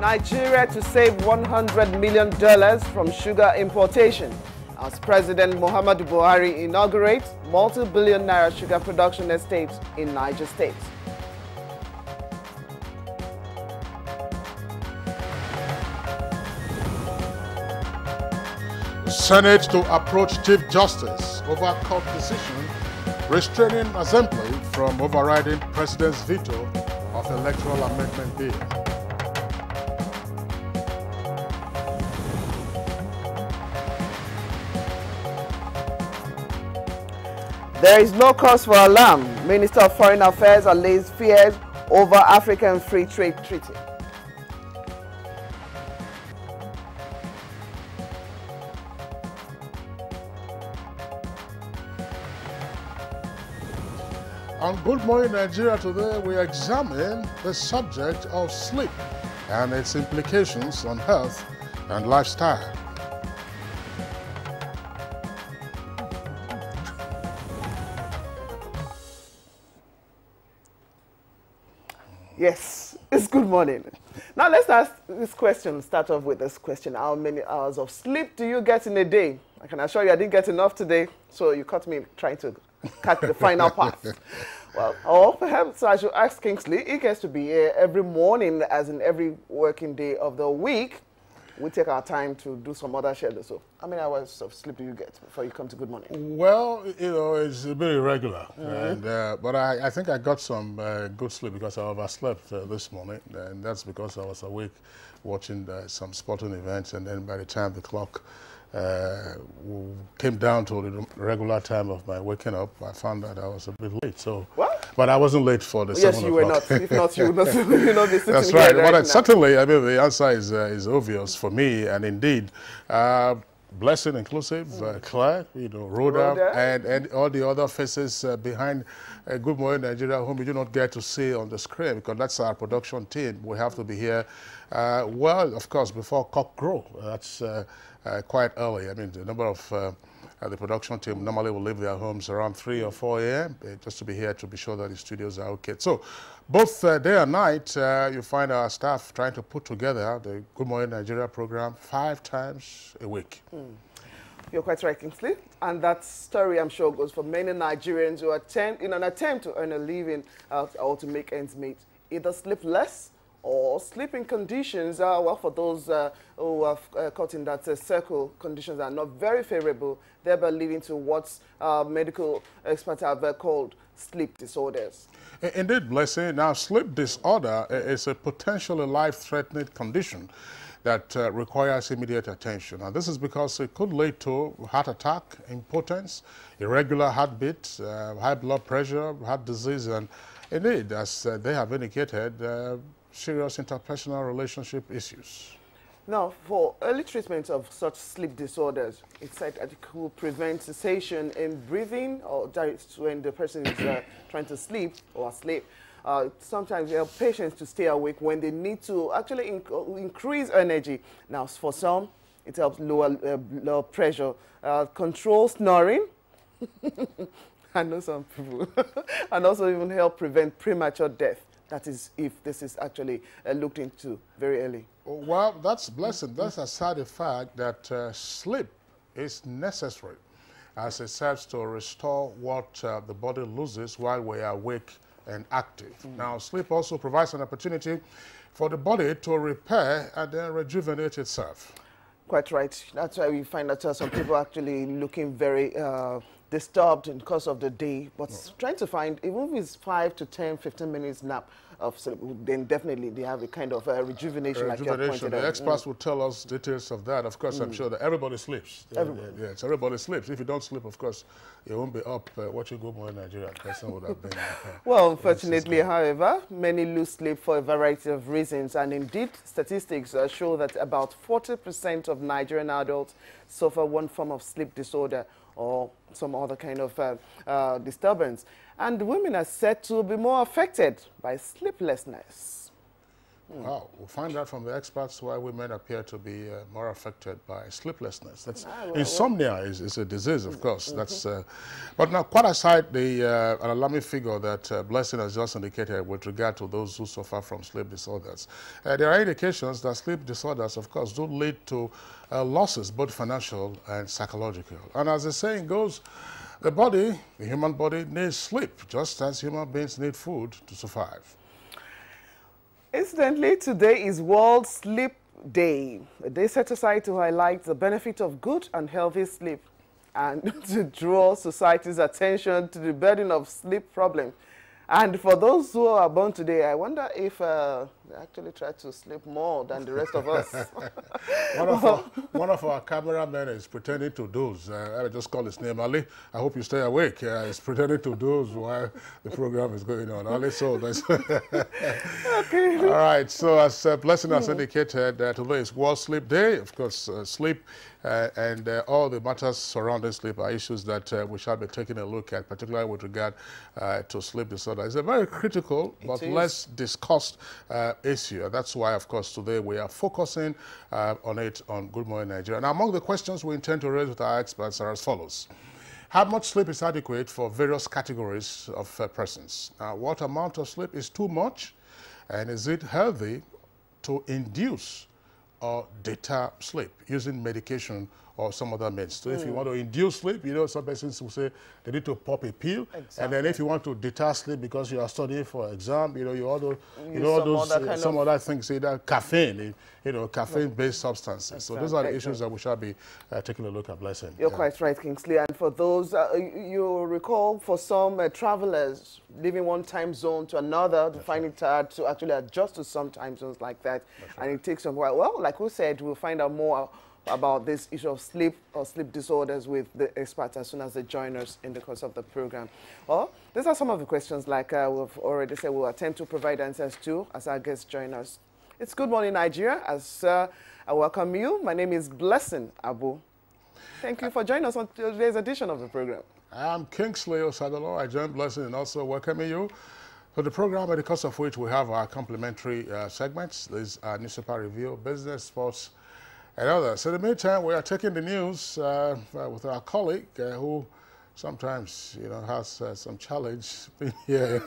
Nigeria to save $100 million from sugar importation as President Muhammadu Buhari inaugurates multi-billion naira sugar production estates in Niger State. Senate to approach Chief Justice over court decision restraining Assembly from overriding President's veto of electoral amendment bill. There is no cause for alarm. Minister of Foreign Affairs allays fears over African Free Trade Treaty. On Good Morning Nigeria today, we examine the subject of sleep and its implications on health and lifestyle. Yes, it's good morning. Now let's ask this question, start off with this question. How many hours of sleep do you get in a day? I can assure you I didn't get enough today, so you caught me trying to catch the final part. Well, or perhaps I should ask Kingsley. He gets to be here every morning, as in every working day of the week. We take our time to do some other schedule. So how many hours of sleep do you get before you come to Good Morning? Well, you know, it's a bit irregular. But I think I got some good sleep because I overslept this morning. And that's because I was awake watching some sporting events. And then by the time the clock came down to the regular time of my waking up, I found that I was a bit late. So, what? But I wasn't late for the 7 o'clock. Yes, you were not. If not, you would not, be sitting That's right. But certainly, I mean, the answer is obvious for me, and indeed, Blessing inclusive, Claire, you know, Rhoda, and all the other faces behind Good Morning Nigeria, whom you do not get to see on the screen, because that's our production team. We have to be here, well, of course, before cock crow. That's quite early. I mean, the number of the production team normally will leave their homes around 3 or 4 a.m. Just to be here to be sure that the studios are okay. So both day and night, you find our staff trying to put together the Good Morning Nigeria program 5 times a week. You're quite right, Kingsley. And that story, I'm sure, goes for many Nigerians who in an attempt to earn a living or to make ends meet, either sleep less or sleeping conditions are, well, for those who have caught in that circle, conditions are not very favorable, thereby leading to what medical experts have called sleep disorders. Indeed, Blessing. Now, sleep disorder is a potentially life-threatening condition that requires immediate attention. And this is because it could lead to heart attack, impotence, irregular heartbeat, high blood pressure, heart disease, and indeed, as they have indicated, serious interpersonal relationship issues. Now, for early treatment of such sleep disorders, it's said that it could prevent cessation in breathing, or when the person is trying to sleep or asleep. Sometimes they help patients to stay awake when they need to actually increase energy. Now, for some, it helps lower blood pressure, control snoring. I know some people. And also even help prevent premature death. That is, if this is actually looked into very early. Well, that's blessed. That's a side fact that sleep is necessary, as it serves to restore what the body loses while we are awake and active. Now, sleep also provides an opportunity for the body to repair and then rejuvenate itself. Quite right. That's why we find that some people actually looking very disturbed in the course of the day, but trying to find, even if it's 5 to 10, 15 minutes nap of sleep, then definitely they have a kind of rejuvenation, like you have pointed out. The experts will tell us details of that. Of course, I'm sure that everybody sleeps. Yes, everybody sleeps. If you don't sleep, of course, you won't be up watching Good Morning Nigeria. The person would have been. Well, unfortunately, however, many lose sleep for a variety of reasons, and indeed, statistics show that about 40% of Nigerian adults suffer one form of sleep disorder or some other kind of disturbance. And women are said to be more affected by sleeplessness. Wow, we'll find out from the experts why women appear to be more affected by sleeplessness. That's insomnia is a disease, of course. That's, but now, quite aside the an alarming figure that Blessing has just indicated with regard to those who suffer from sleep disorders, there are indications that sleep disorders, of course, do lead to losses, both financial and psychological. And as the saying goes, the body, the human body, needs sleep, just as human beings need food to survive. Incidentally, today is World Sleep Day, a day set aside to highlight the benefit of good and healthy sleep and to draw society's attention to the burden of sleep problems. And for those who are born today, I wonder if they actually try to sleep more than the rest of us. One of our cameramen is pretending to doze. I just call his name Ali. I hope you stay awake. He's pretending to doze while the program is going on. Ali, so that's okay. All right. So as Blessing has indicated, today is World Sleep Day. Of course, sleep and all the matters surrounding sleep are issues that we shall be taking a look at, particularly with regard to sleep disorder. It's a very critical but less discussed issue. That's why, of course, today we are focusing on it on Good Morning Nigeria. And among the questions we intend to raise with our experts are as follows. How much sleep is adequate for various categories of persons? What amount of sleep is too much? And is it healthy to induce or deter sleep using medication or some other meds? So if you want to induce sleep, you know, some persons will say they need to pop a pill. Exactly. And then if you want to deter sleep because you are studying for exam, you know, you ought to, some other things, either caffeine, you know, caffeine-based substances. Exactly. So those are the issues that we shall be taking a look at, Blessing. You're quite right, Kingsley. And for those, you recall, for some travelers leaving one time zone to another, to find it hard to actually adjust to some time zones like that. And it takes some while. Well, like we said, we'll find out more about this issue of sleep or sleep disorders with the experts as soon as they join us in the course of the program. Well, these are some of the questions, like we've already said, we'll attempt to provide answers to as our guests join us. It's Good Morning Nigeria. As I welcome you, my name is Blessing Abu. Thank you for joining us on today's edition of the program. I'm Kingsley Osadolo. I join Blessing and also welcoming you to the program, in the course of which we have our complimentary segments. There's our newspaper review, business, sports, and others. So in the meantime, we are taking the news with our colleague who sometimes, you know, has some challenge. Vivian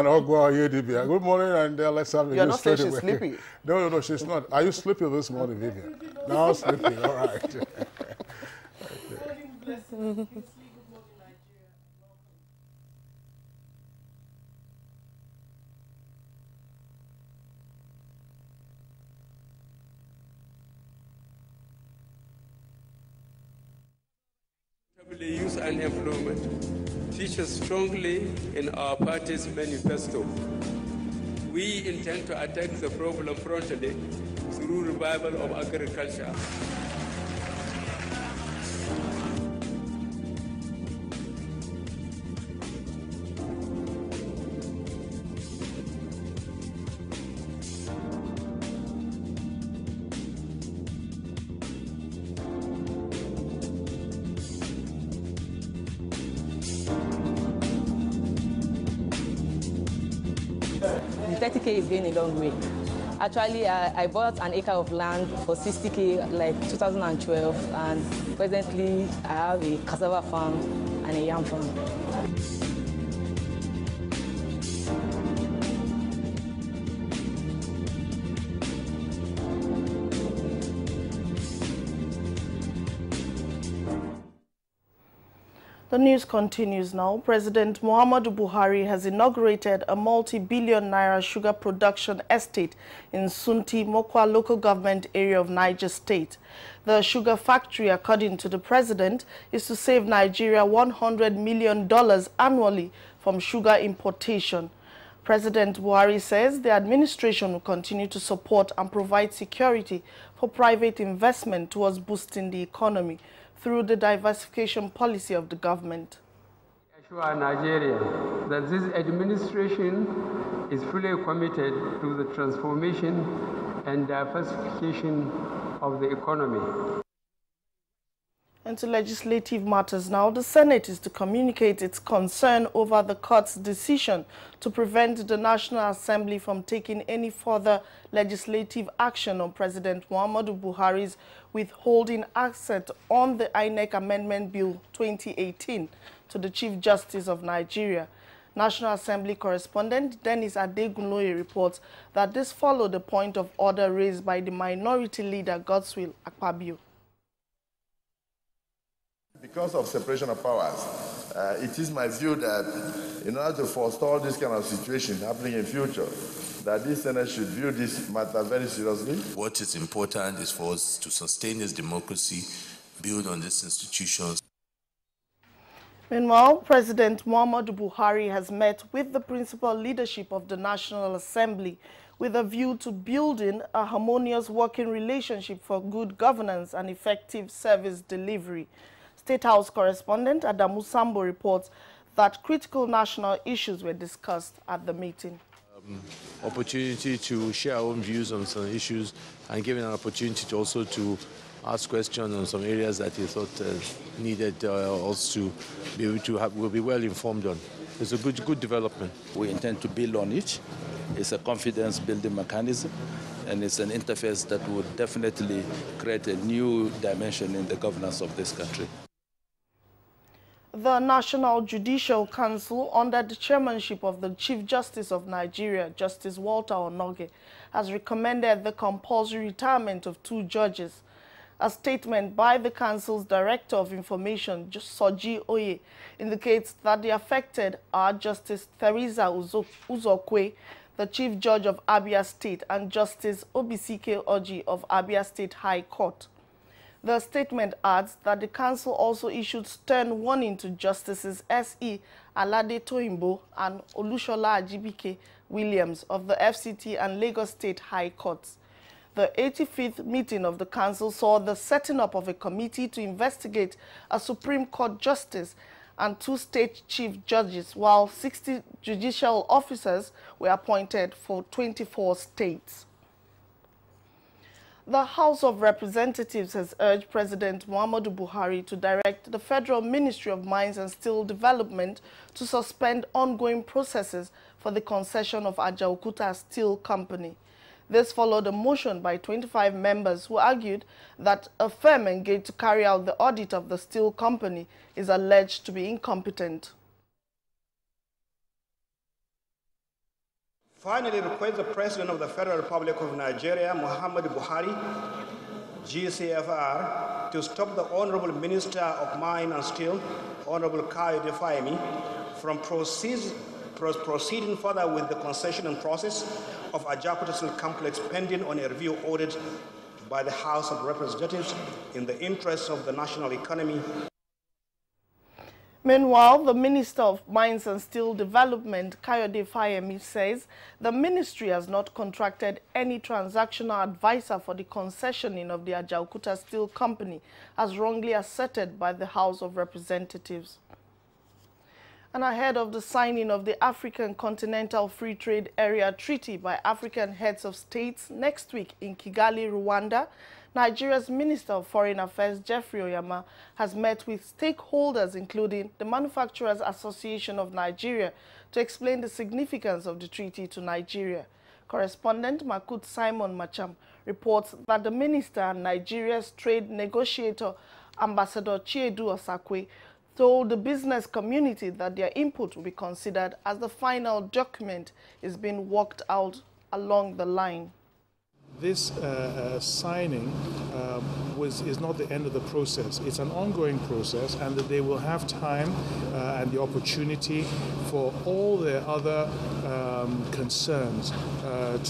Ogwa Yedibia. Good morning, and let's have the news. You're not saying she's sleepy. No, she's not. Are you sleepy this morning, Vivian? No, sleepy. All right. Okay. Youth unemployment features strongly in our party's manifesto. We intend to attack the problem frontally through revival of agriculture. The 30K is going a long way. Actually, I bought an acre of land for 60K like 2012, and presently I have a cassava farm and a yam farm. The news continues now. President Muhammadu Buhari has inaugurated a multi-billion naira sugar production estate in Sunti, Mokwa local government area of Niger State. The sugar factory, according to the president, is to save Nigeria $100 million annually from sugar importation. President Buhari says the administration will continue to support and provide security for private investment towards boosting the economy through the diversification policy of the government. I assure Nigeria that this administration is fully committed to the transformation and diversification of the economy. And to legislative matters now, the Senate is to communicate its concern over the court's decision to prevent the National Assembly from taking any further legislative action on President Muhammadu Buhari's withholding access on the INEC Amendment Bill 2018 to the Chief Justice of Nigeria. National Assembly correspondent Dennis Adegunloye reports that this followed the point of order raised by the minority leader Godswill Akpabio. Because of separation of powers, it is my view that in order to forestall this kind of situation happening in future, that this Senate should view this matter very seriously. What is important is for us to sustain this democracy, build on these institutions. Meanwhile, President Muhammadu Buhari has met with the principal leadership of the National Assembly with a view to building a harmonious working relationship for good governance and effective service delivery. State House correspondent Adamu Sambo reports that critical national issues were discussed at the meeting. Opportunity to share our own views on some issues and given an opportunity to also to ask questions on some areas that he thought needed us to be able to have, will be well informed on. It's a good development. We intend to build on it. It's a confidence building mechanism, and it's an interface that would definitely create a new dimension in the governance of this country. The National Judicial Council, under the chairmanship of the Chief Justice of Nigeria, Justice Walter Onoge, has recommended the compulsory retirement of 2 judges. A statement by the Council's Director of Information, Soji Oye, indicates that the affected are Justice Theresa Uzokwe, the Chief Judge of Abia State, and Justice Obisike Oji of Abia State High Court. The statement adds that the Council also issued stern warning to Justices S.E. Alade Toimbo and Olushola Ajibike Williams of the FCT and Lagos State High Courts. The 85th meeting of the Council saw the setting up of a committee to investigate a Supreme Court justice and 2 state chief judges, while 60 judicial officers were appointed for 24 states. The House of Representatives has urged President Muhammadu Buhari to direct the Federal Ministry of Mines and Steel Development to suspend ongoing processes for the concession of Ajaokuta Steel Company. This followed a motion by 25 members who argued that a firm engaged to carry out the audit of the steel company is alleged to be incompetent. Finally, request the President of the Federal Republic of Nigeria, Muhammadu Buhari, GCFR, to stop the Honorable Minister of Mine and Steel, Honorable Kayode Fayemi, from proceeding further with the concession and process of Ajaokuta Steel Complex pending on a review audit by the House of Representatives in the interests of the national economy. Meanwhile, the Minister of Mines and Steel Development, Kayode Fayemi, says the ministry has not contracted any transactional advisor for the concessioning of the Ajaokuta Steel Company, as wrongly asserted by the House of Representatives. And ahead of the signing of the African Continental Free Trade Area Treaty by African heads of states next week in Kigali, Rwanda, Nigeria's Minister of Foreign Affairs, Jeffrey Oyama, has met with stakeholders, including the Manufacturers Association of Nigeria, to explain the significance of the treaty to Nigeria. Correspondent Makut Simon Macham reports that the minister and Nigeria's trade negotiator, Ambassador Chiedu Osakwe, told the business community that their input will be considered as the final document is being worked out along the line. This signing is not the end of the process. It's an ongoing process, and that they will have time and the opportunity for all their other concerns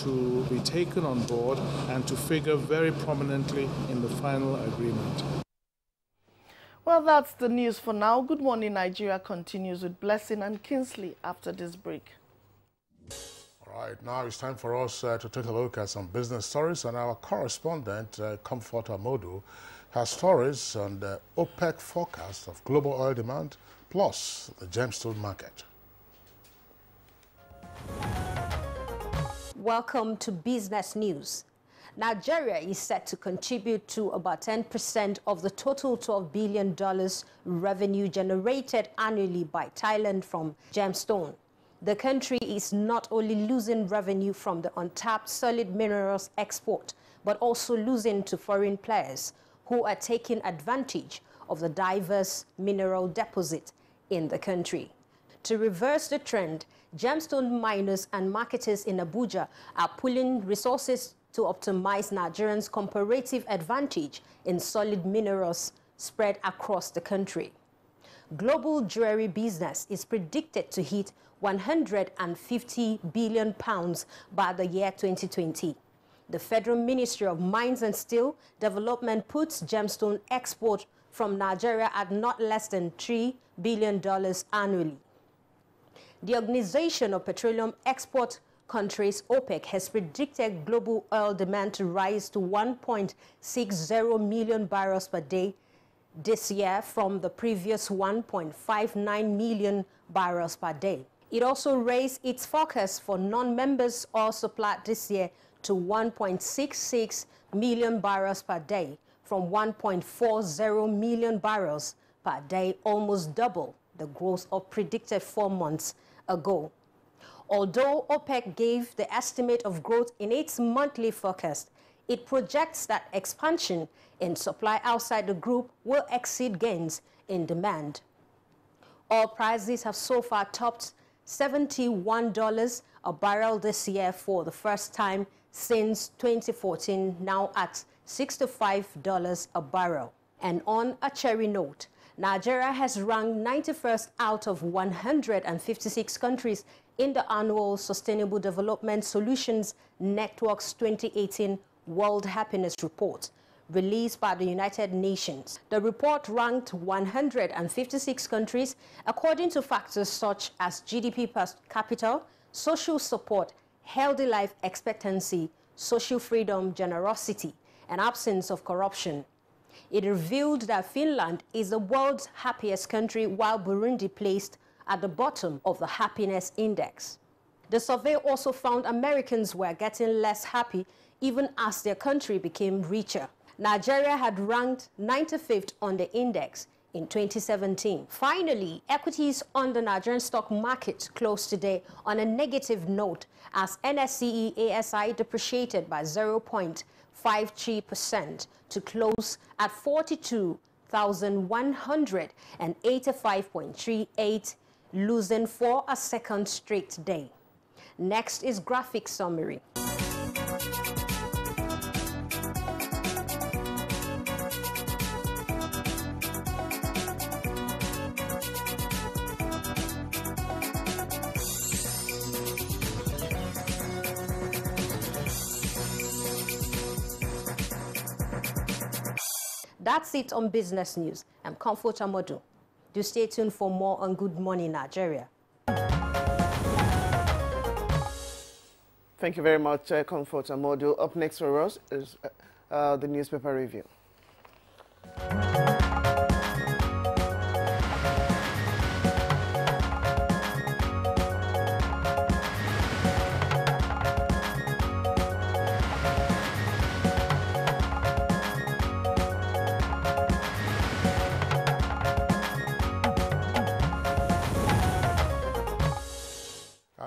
to be taken on board and to figure very prominently in the final agreement. Well, that's the news for now. Good Morning Nigeria continues with Blessing and Kingsley after this break. All right, now it's time for us to take a look at some business stories, and our correspondent, Comfort Amodu, has stories on the OPEC forecast of global oil demand, plus the gemstone market. Welcome to Business News. Nigeria is set to contribute to about 10% of the total $12 billion revenue generated annually by Thailand from gemstone. The country is not only losing revenue from the untapped solid minerals export, but also losing to foreign players who are taking advantage of the diverse mineral deposit in the country. To reverse the trend, gemstone miners and marketers in Abuja are pooling resources to optimize Nigerians' comparative advantage in solid minerals spread across the country. Global jewelry business is predicted to hit £150 billion by the year 2020. The Federal Ministry of Mines and Steel Development puts gemstone export from Nigeria at not less than $3 billion annually. The Organization of Petroleum Export Countries, OPEC, has predicted global oil demand to rise to 1.60 million barrels per day this year from the previous 1.59 million barrels per day. It also raised its forecast for non-members oil supply this year to 1.66 million barrels per day from 1.40 million barrels per day, almost double the growth of predicted 4 months ago. Although OPEC gave the estimate of growth in its monthly forecast, it projects that expansion in supply outside the group will exceed gains in demand. Oil prices have so far topped $71 a barrel this year for the first time since 2014, now at $65 a barrel. And on a cheery note, Nigeria has ranked 91st out of 156 countries in the annual Sustainable Development Solutions Network's 2018 World Happiness Report, released by the United Nations. The report ranked 156 countries according to factors such as GDP per capita, social support, healthy life expectancy, social freedom, generosity, and absence of corruption. It revealed that Finland is the world's happiest country, while Burundi placed at the bottom of the happiness index. The survey also found Americans were getting less happy even as their country became richer. Nigeria had ranked 95th on the index in 2017. Finally, equities on the Nigerian stock market closed today on a negative note as NSCE ASI depreciated by 0.53% to close at 42,185.38, losing for a second straight day. Next is graphic summary. That's it on business news. I'm Comfort Amodu. Do stay tuned for more on Good Morning Nigeria. Thank you very much, Comfort Amodu. Up next for us is the newspaper review.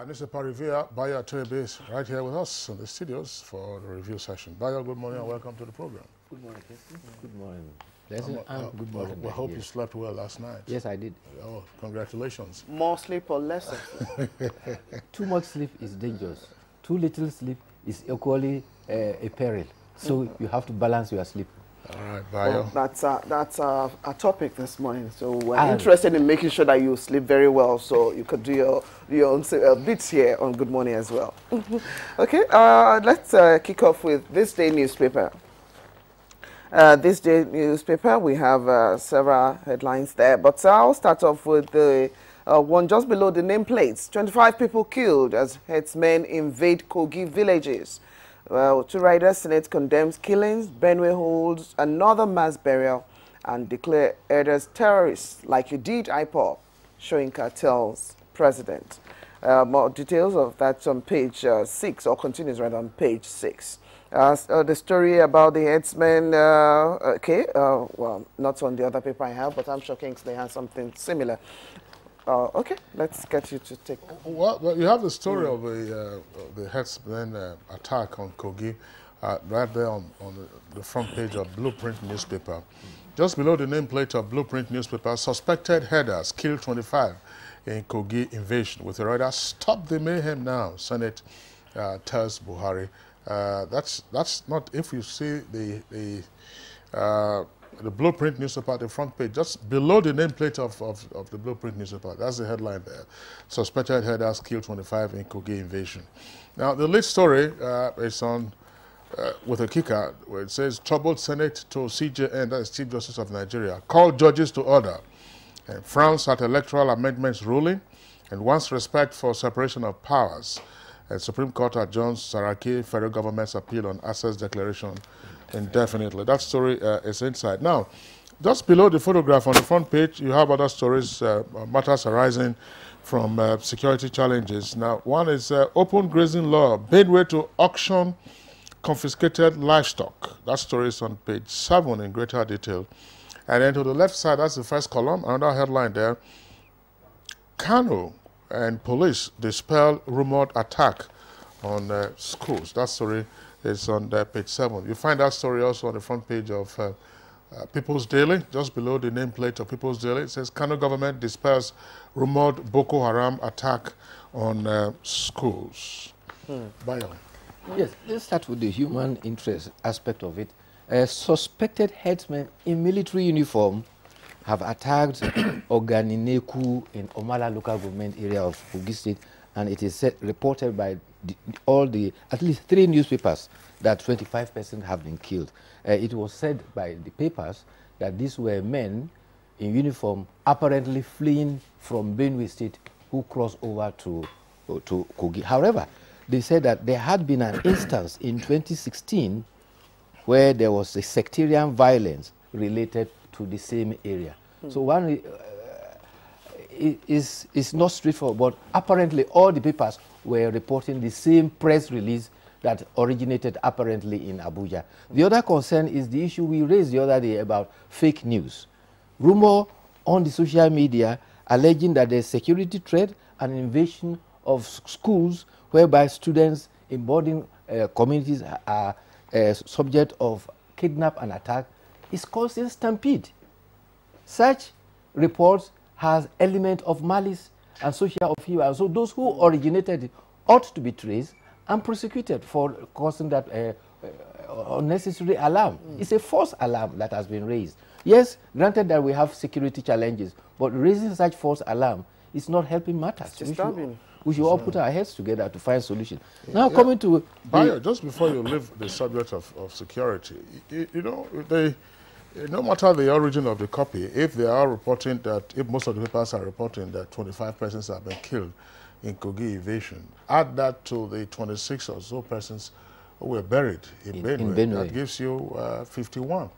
Newspaper reviewer Bayo Aturebe is right here with us in the studios for the review session. Bayo, good morning and welcome to the program. Good morning, Keston. Good morning. Good morning. We hope you slept well last night. Yes, I did. Oh, congratulations. More sleep or less sleep? Too much sleep is dangerous. Too little sleep is equally a peril. So you have to balance your sleep. All right, Bayo. Well, that's our topic this morning. So we're interested in making sure that you sleep very well, so you could do your own bits here on Good Morning as well. Okay, let's kick off with this day newspaper. This day newspaper, we have several headlines there, but I'll start off with the one just below the nameplates. 25 people killed as herdsmen invade Kogi villages. Well, Two Riders Senate condemns killings, Benue holds another mass burial, and declare herders terrorists like you did IPOB, showing cartels president. More details of that on page 6, or continues right on page 6. The story about the headsman, well, not on the other paper I have, but I'm sure Kingsley has something similar. Okay, let's get you to take... Well, you have the story of the headsman attack on Kogi, right there on the front page of Blueprint newspaper. Just below the nameplate of Blueprint newspaper, suspected headers killed 25 in Kogi invasion. With the rider, stop the mayhem now, Senate tells Buhari. That's not, if you see the Blueprint newspaper, the front page, just below the nameplate of the Blueprint newspaper, that's the headline there. Suspected headers killed 25 in Kogi invasion. Now, the lead story is on with a kicker where it says, troubled Senate to CJN, that is Chief Justice of Nigeria, called judges to order and frowns at electoral amendments ruling and wants respect for separation of powers. And Supreme Court adjourns Saraki federal government's appeal on access declaration indefinitely. That story is inside. Now, just below the photograph on the front page, you have other stories, matters arising from security challenges. Now, one is open grazing law, Benway to auction confiscated livestock. That story is on page 7 in greater detail. And then to the left side, that's the first column, another headline there. Kano and police dispel rumored attack on schools. That story is on page 7. You find that story also on the front page of People's Daily, just below the nameplate of People's Daily. It says, Kano government dispels rumored Boko Haram attack on schools. Bayo. Yes, let's start with the human interest aspect of it. Suspected headsmen in military uniform have attacked Oganineku in Omala local government area of Kogi State, and it is reported by at least 3 newspapers that 25 persons have been killed. It was said by the papers that these were men in uniform apparently fleeing from Benue State who crossed over to Kogi. However, they said that there had been an instance in 2016 where there was a sectarian violence related to the same area. So one is not straightforward, but apparently all the papers were reporting the same press release that originated apparently in Abuja. The other concern is the issue we raised the other day about fake news. Rumor on the social media alleging that there's security threat and invasion of schools whereby students in boarding communities are subject of kidnap and attack is causing stampede. Such reports has element of malice and social upheaval. And so those who originated it ought to be traced and prosecuted for causing that unnecessary alarm. It's a false alarm that has been raised. Yes, granted that we have security challenges, but raising such false alarm is not helping matters. We should all put our heads together to find solutions. Now, coming to... Bayo, just before you leave the subject of security, you know, no matter the origin of the copy, if they are reporting that, if most of the papers are reporting that 25 persons have been killed in Kogi invasion, add that to the 26 or so persons who were buried in Benue. That gives you 51.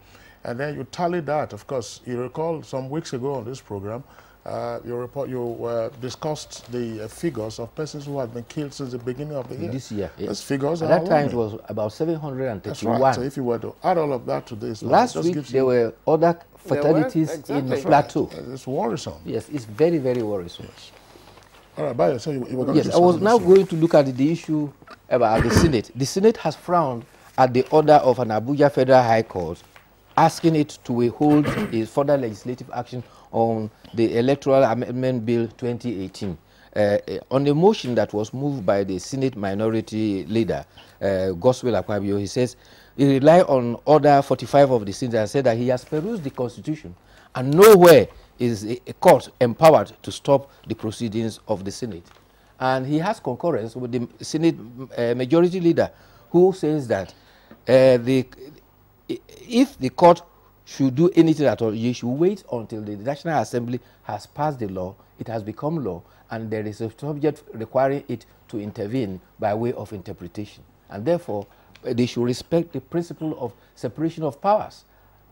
And then you tally that. Of course, you recall some weeks ago on this program, you discussed the figures of persons who had been killed since the beginning of the year. This year, yes. Those figures at are that time it was about 731. That's right. So if you were to add all of that to this, last week there were other fatalities in the plateau. It's worrisome. Yes, it's very, very worrisome. Yes. All right, Bayo, so you were going to I was now going to look at the issue about the Senate. The Senate has frowned at the order of an Abuja Federal High Court asking it to withhold a further legislative action on the Electoral Amendment Bill 2018 on a motion that was moved by the Senate Minority Leader, Gospel Akpabio. He says he relied on Order 45 of the Senate and said that he has perused the Constitution and nowhere is a court empowered to stop the proceedings of the Senate. And he has concurrence with the Senate Majority Leader, who says that if the court should do anything at all, you should wait until the National Assembly has passed the law, it has become law, and there is a subject requiring it to intervene by way of interpretation. And therefore, they should respect the principle of separation of powers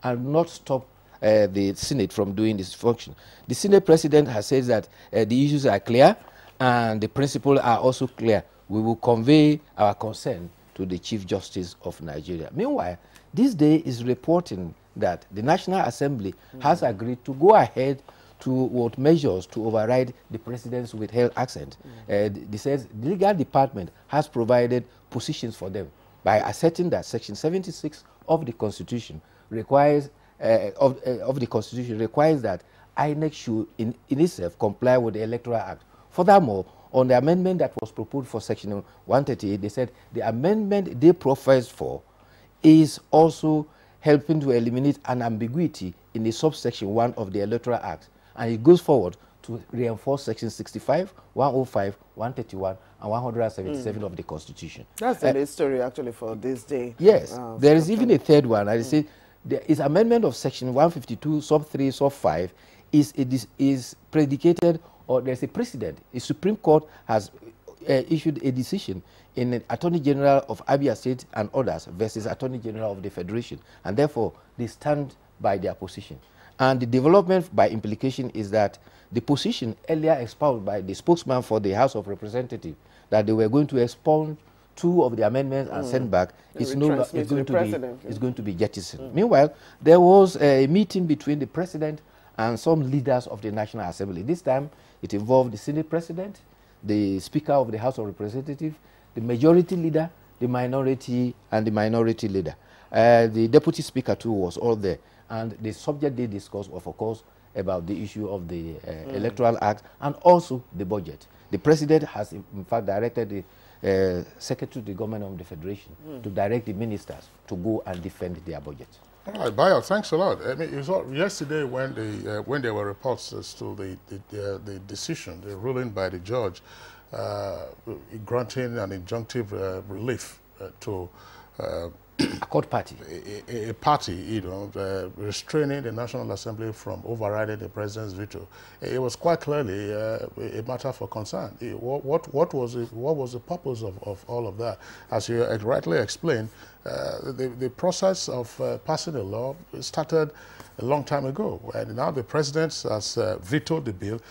and not stop the Senate from doing this function. The Senate President has said that the issues are clear and the principles are also clear. We will convey our concern to the Chief Justice of Nigeria. Meanwhile, this day is reporting that the National Assembly has agreed to go ahead to what measures to override the president's withheld accent. They says the legal department has provided positions for them by asserting that Section 76 of the Constitution requires of the Constitution requires that INEC should in itself comply with the Electoral Act. Furthermore, on the amendment that was proposed for Section 138, they said the amendment they professed for is also helping to eliminate an ambiguity in the subsection 1 of the Electoral Act. And it goes forward to reinforce Section 65, 105, 131, and 177 of the Constitution. That's the story actually for this day. Yes, there is even a third one. I say there is amendment of Section 152, sub 3, sub 5 is predicated, or there's a precedent. The Supreme Court has issued a decision in the Attorney General of Abia State and others versus Attorney General of the Federation, and therefore they stand by their position. And the development by implication is that the position earlier espoused by the spokesman for the House of Representatives, that they were going to expound 2 of the amendments and send back, is going to be jettisoned. Meanwhile, there was a meeting between the president and some leaders of the National Assembly. This time, it involved the Senate President, the Speaker of the House of Representatives, the Majority Leader, the Minority, and the Minority Leader. The Deputy Speaker, too, was all there. And the subject they discussed was, of course, about the issue of the Electoral Act and also the budget. The President has, in fact, directed the Secretary of the Government of the Federation to direct the ministers to go and defend their budget. All right, Bayo, thanks a lot. I mean, you saw yesterday when there were reports as to the decision, the ruling by the judge granting an injunctive relief to a court party, a party, you know, restraining the National Assembly from overriding the president's veto. It was quite clearly a matter for concern. What was the purpose of all of that? As you rightly explained, the process of passing a law started a long time ago, and now the president has vetoed the bill.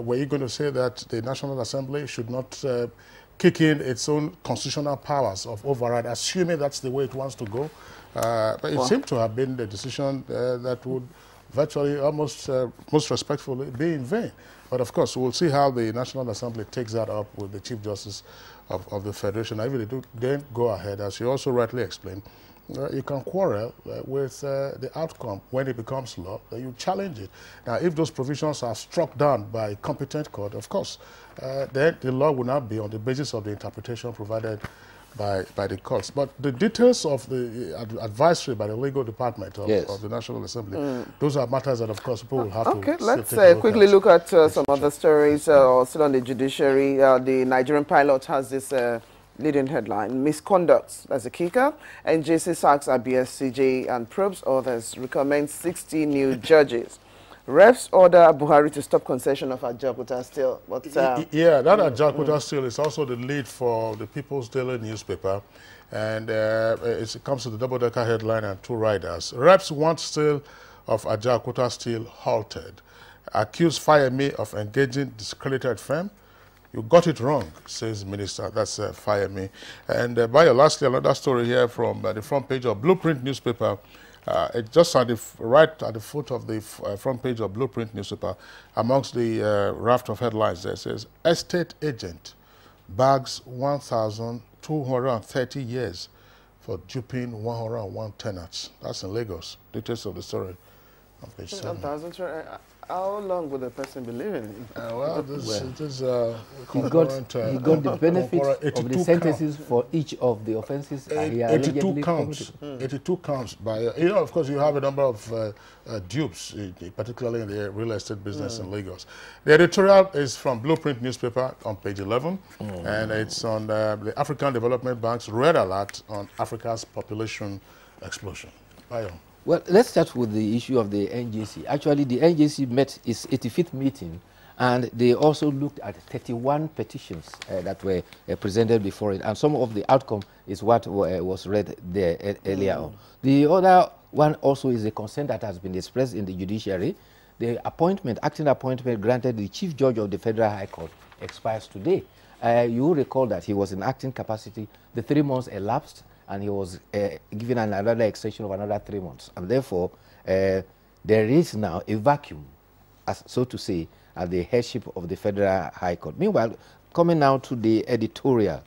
Were you going to say that the National Assembly should not kick in its own constitutional powers of override, assuming that's the way it wants to go? But it seemed to have been the decision that would virtually almost, most respectfully, be in vain. But of course, we'll see how the National Assembly takes that up with the Chief Justice of the Federation. I really do then go ahead, as you also rightly explained. You can quarrel with the outcome when it becomes law. You challenge it. Now, if those provisions are struck down by a competent court, of course, then the law will not be on the basis of the interpretation provided by the courts. But the details of the advisory by the legal department of the National Assembly, those are matters that, of course, people will have to Okay, let's quickly look at some other stories still on the judiciary. The Nigerian pilot has this leading headline: misconduct as a kicker. NJC sacks ABS-CJ and probes others, recommends 60 new judges. Reps order Buhari to stop concession of Ajakuta Steel. Yeah, that Ajakuta Steel is also the lead for the People's Daily newspaper, and it comes to the double-decker headline and 2 riders. Reps want sale of Ajakuta Steel halted. Accuse Fayemi of engaging discredited firm. You got it wrong, says Minister. That's Fayemi. And lastly, another story here from the front page of Blueprint newspaper. Just right at the foot of the front page of Blueprint newspaper, amongst the raft of headlines, there says, estate agent bags 1,230 years for duping 101 tenants. That's in Lagos. Details of the story on page 7. How long would the person be living? Well, it is he got the benefit of the sentences for each of the offences. 82 counts. 82 counts. By you know, of course, you have a number of dupes, particularly in the real estate business in Lagos. The editorial is from Blueprint newspaper on page 11, and it's on the African Development Bank's red alert on Africa's population explosion. Bayo. Well, let's start with the issue of the NJC. Actually, the NJC met its 85th meeting, and they also looked at 31 petitions that were presented before it, and some of the outcome is what was read there earlier on. The other one also is a concern that has been expressed in the judiciary. The appointment, acting appointment granted the Chief Judge of the Federal High Court expires today. You will recall that he was in acting capacity. The 3 months elapsed, and he was given another extension of another 3 months. And therefore, there is now a vacuum, as so to say, at the headship of the Federal High Court. Meanwhile, coming now to the editorial,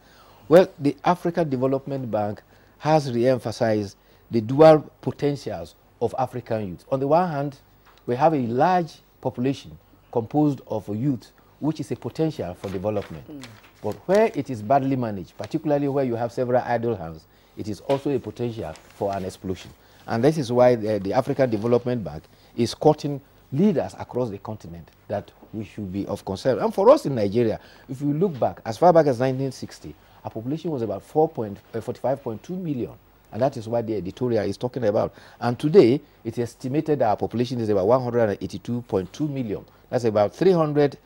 well, the African Development Bank has re-emphasized the dual potentials of African youth. On the one hand, we have a large population composed of youth, which is a potential for development. But where it is badly managed, particularly where you have several idle hands, it is also a potential for an explosion. And this is why the African Development Bank is courting leaders across the continent that we should be of concern. And for us in Nigeria, if we look back, as far back as 1960, our population was about 45.2 million. And that is what the editorial is talking about. And today, it is estimated that our population is about 182.2 million. That's about 300%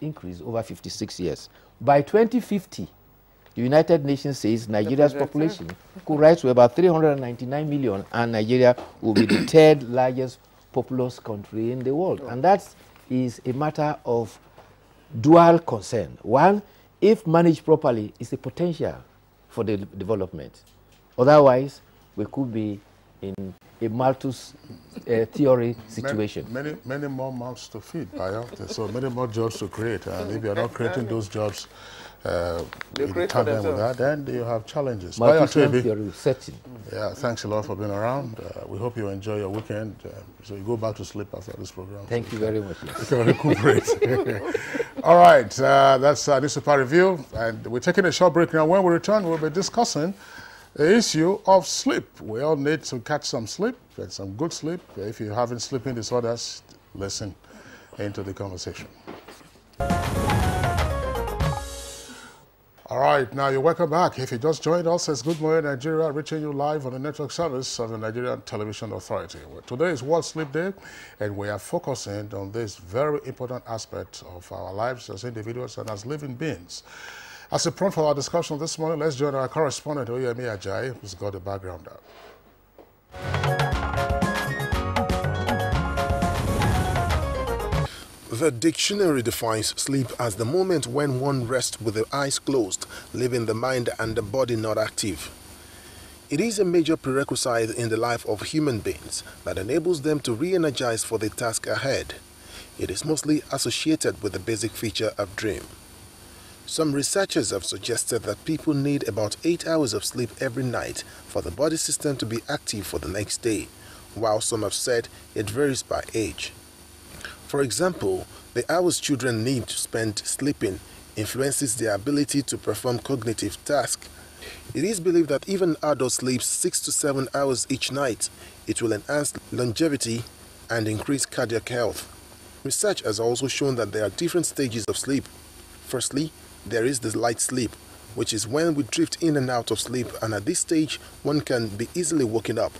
increase over 56 years. By 2050, the United Nations says Nigeria's population could rise to about 399 million, and Nigeria will be the third largest populous country in the world. And that is a matter of dual concern. One, if managed properly, is a potential for the development. Otherwise, we could be in a Malthus theory situation. Many more mouths to feed, so many more jobs to create. And if you're not creating those jobs, in tandem with that, then you have challenges. Malthusian theory setting. Yeah, thanks a lot for being around. We hope you enjoy your weekend. So you go back to sleep after this program. Thank you very much. You can recuperate. All right, that's our newspaper review. And we're taking a short break now. When we return, we'll be discussing the issue of sleep. We all need to catch some sleep, get some good sleep. If you're having sleeping disorders, listen into the conversation. All right, now you're welcome back. If you just joined us, it's Good Morning Nigeria, reaching you live on the network service of the Nigerian Television Authority. Well, today is World Sleep Day, and we are focusing on this very important aspect of our lives as individuals and as living beings. As a prompt for our discussion this morning, let's join our correspondent, Oyemi Ajayi, who's got the background up. The dictionary defines sleep as the moment when one rests with the eyes closed, leaving the mind and the body not active. It is a major prerequisite in the life of human beings that enables them to re-energize for the task ahead. It is mostly associated with the basic feature of dream. Some researchers have suggested that people need about 8 hours of sleep every night for the body system to be active for the next day, while some have said it varies by age. For example, the hours children need to spend sleeping influences their ability to perform cognitive tasks. It is believed that even adults sleep 6 to 7 hours each night. It will enhance longevity and increase cardiac health. Research has also shown that there are different stages of sleep. Firstly, there is the light sleep, which is when we drift in and out of sleep, and at this stage, one can be easily woken up.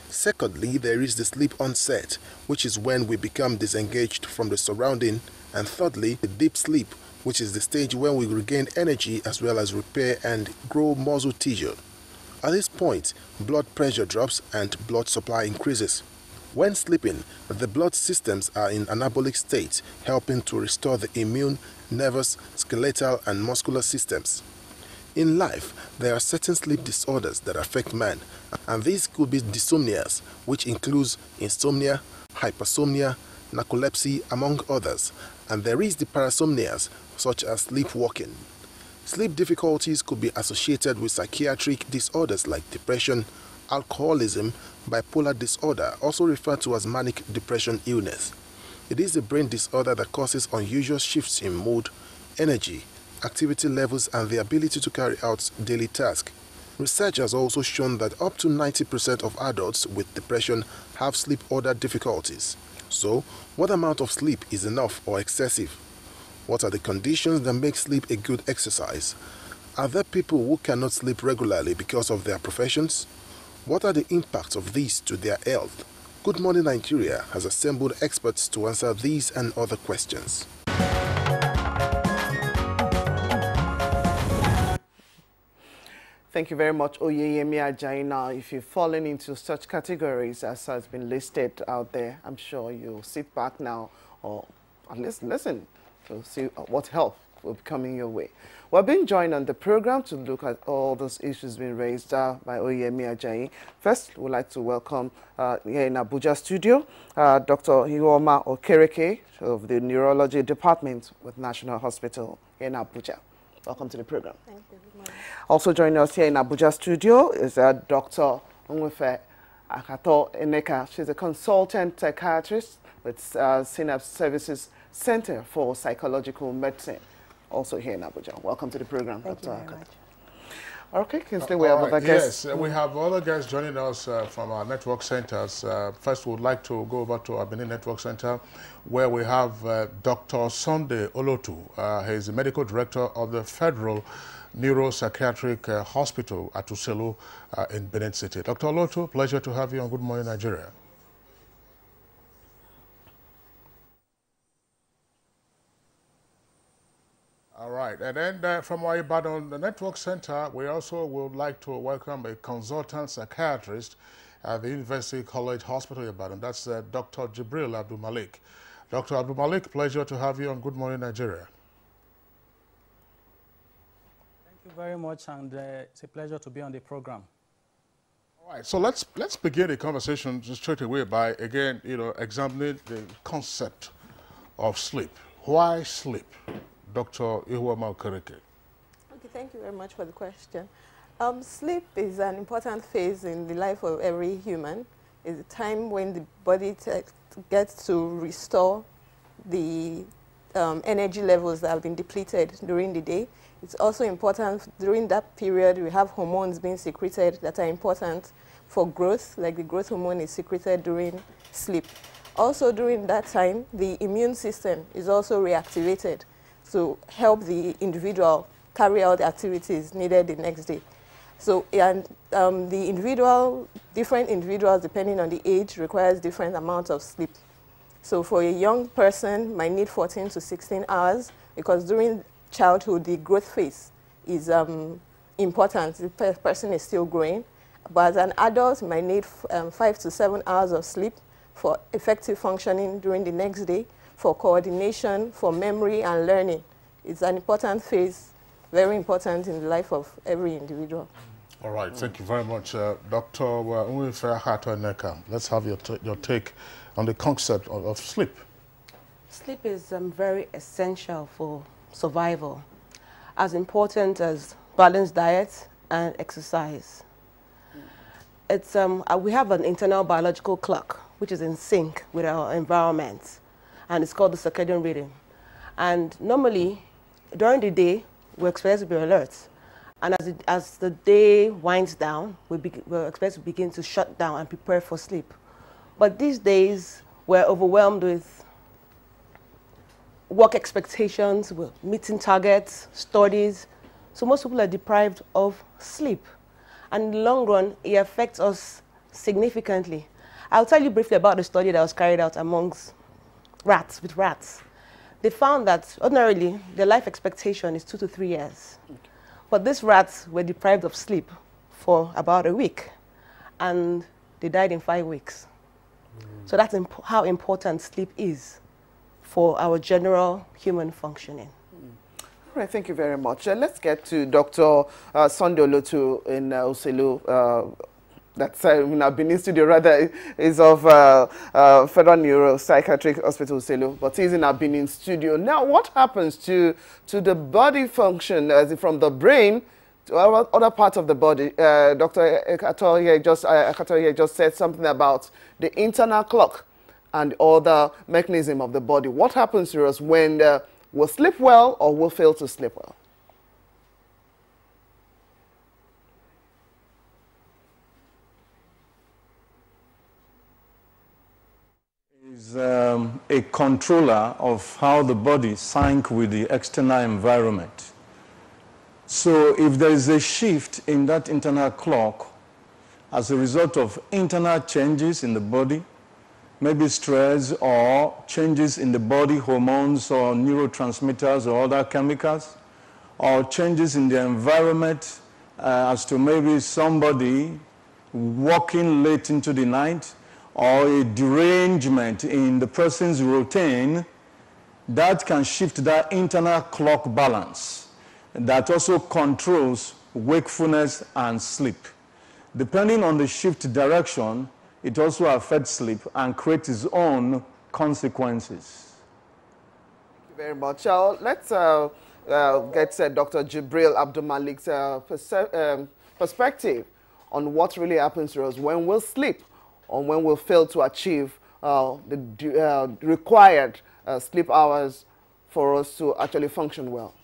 Secondly, there is the sleep onset, which is when we become disengaged from the surrounding. And thirdly, the deep sleep, which is the stage when we regain energy as well as repair and grow muscle tissue. At this point, blood pressure drops and blood supply increases. When sleeping, the blood systems are in anabolic state, helping to restore the immune, nervous, skeletal, and muscular systems. In life, there are certain sleep disorders that affect man, and these could be dysomnias, which includes insomnia, hypersomnia, narcolepsy, among others, and there is the parasomnias, such as sleepwalking. Sleep difficulties could be associated with psychiatric disorders like depression, alcoholism, bipolar disorder, also referred to as manic depression illness. It is a brain disorder that causes unusual shifts in mood, energy, activity levels, and the ability to carry out daily tasks. Research has also shown that up to 90% of adults with depression have sleep-order difficulties. So, what amount of sleep is enough or excessive? What are the conditions that make sleep a good exercise? Are there people who cannot sleep regularly because of their professions? What are the impacts of these to their health? Good Morning Nigeria has assembled experts to answer these and other questions. Thank you very much, Oyeyemi Ajayi. Now, if you've fallen into such categories as has been listed out there, I'm sure you'll sit back now or at least listen to see what help will be coming your way. We're being joined on the program to look at all those issues being raised by Oyemi Ajayi. First, we'd like to welcome here in Abuja studio, Dr. Ihuoma Okereke of the Neurology Department with National Hospital here in Abuja. Welcome to the program. Thank you. Also joining us here in Abuja studio is Dr. Onwefe Akato Eneka. She's a consultant psychiatrist with Synapse Services Center for Psychological Medicine, also here in Abuja. Welcome to the program, Thank Dr. you very much. Okay, Kinsley, we have other guests. Yes, we have other guests joining us from our network centers. First, we'd like to go over to our Benin Network Center, where we have Dr. Sunday Olotu. He's the medical director of the Federal Neuropsychiatric Hospital at Uselu in Benin City. Dr. Olotu, pleasure to have you on Good Morning Nigeria. All right, and then from our Ibadan, the Network Center, we also would like to welcome a consultant psychiatrist at the University College Hospital Ibadan. That's Dr. Jibril Abdul Malik. Dr. Abdul Malik, pleasure to have you on Good Morning Nigeria. Thank you very much, and it's a pleasure to be on the program. All right, so let's begin the conversation straight away by, again, examining the concept of sleep. Why sleep? Dr. Ihuoma Okereke. Okay, thank you very much for the question. Sleep is an important phase in the life of every human. It's a time when the body gets to restore the energy levels that have been depleted during the day. It's also important during that period we have hormones being secreted that are important for growth, like the growth hormone is secreted during sleep. Also during that time, the immune system is also reactivated to help the individual carry out the activities needed the next day. So, and different individuals, depending on the age, requires different amounts of sleep. So for a young person, might need 14 to 16 hours, because during childhood, the growth phase is important. The person is still growing. But as an adult, might need 5 to 7 hours of sleep for effective functioning during the next day, for coordination, for memory and learning. It's an important phase, very important in the life of every individual. All right, thank you very much. Dr. Onwefe Akato Eneka, let's have your take on the concept of sleep. Sleep is very essential for survival, as important as balanced diet and exercise. It's, we have an internal biological clock, which is in sync with our environment, and it's called the circadian rhythm. And normally, during the day, we're expected to be alert. And as the day winds down, we're expected to begin to shut down and prepare for sleep. But these days, we're overwhelmed with work expectations, with meeting targets, studies. So most people are deprived of sleep. And in the long run, it affects us significantly. I'll tell you briefly about the study that was carried out amongst rats. They found that ordinarily, their life expectation is 2 to 3 years. Okay. But these rats were deprived of sleep for about a week, and they died in 5 weeks. So that's how important sleep is for our general human functioning. All right, thank you very much. Let's get to Dr. Sunday Olotu in Uselu. That's in our Benin studio, rather, is of Federal Neuropsychiatric Hospital Uselu, but he's in our Benin studio. Now, what happens to the body function, as from the brain to other parts of the body? Dr. Akato just said something about the internal clock and other mechanism of the body. What happens to us when we'll sleep well or we'll fail to sleep well? Is a controller of how the body sync with the external environment. So if there is a shift in that internal clock as a result of internal changes in the body, maybe stress or changes in the body hormones or neurotransmitters or other chemicals, or changes in the environment as to maybe somebody walking late into the night, or a derangement in the person's routine, that can shift that internal clock balance that also controls wakefulness and sleep. Depending on the shift direction, it also affects sleep and creates its own consequences. Thank you very much. Let's get Dr. Jibril Abdulmalik's perspective on what really happens to us when we'll sleep or when we'll fail to achieve the required sleep hours for us to actually function well.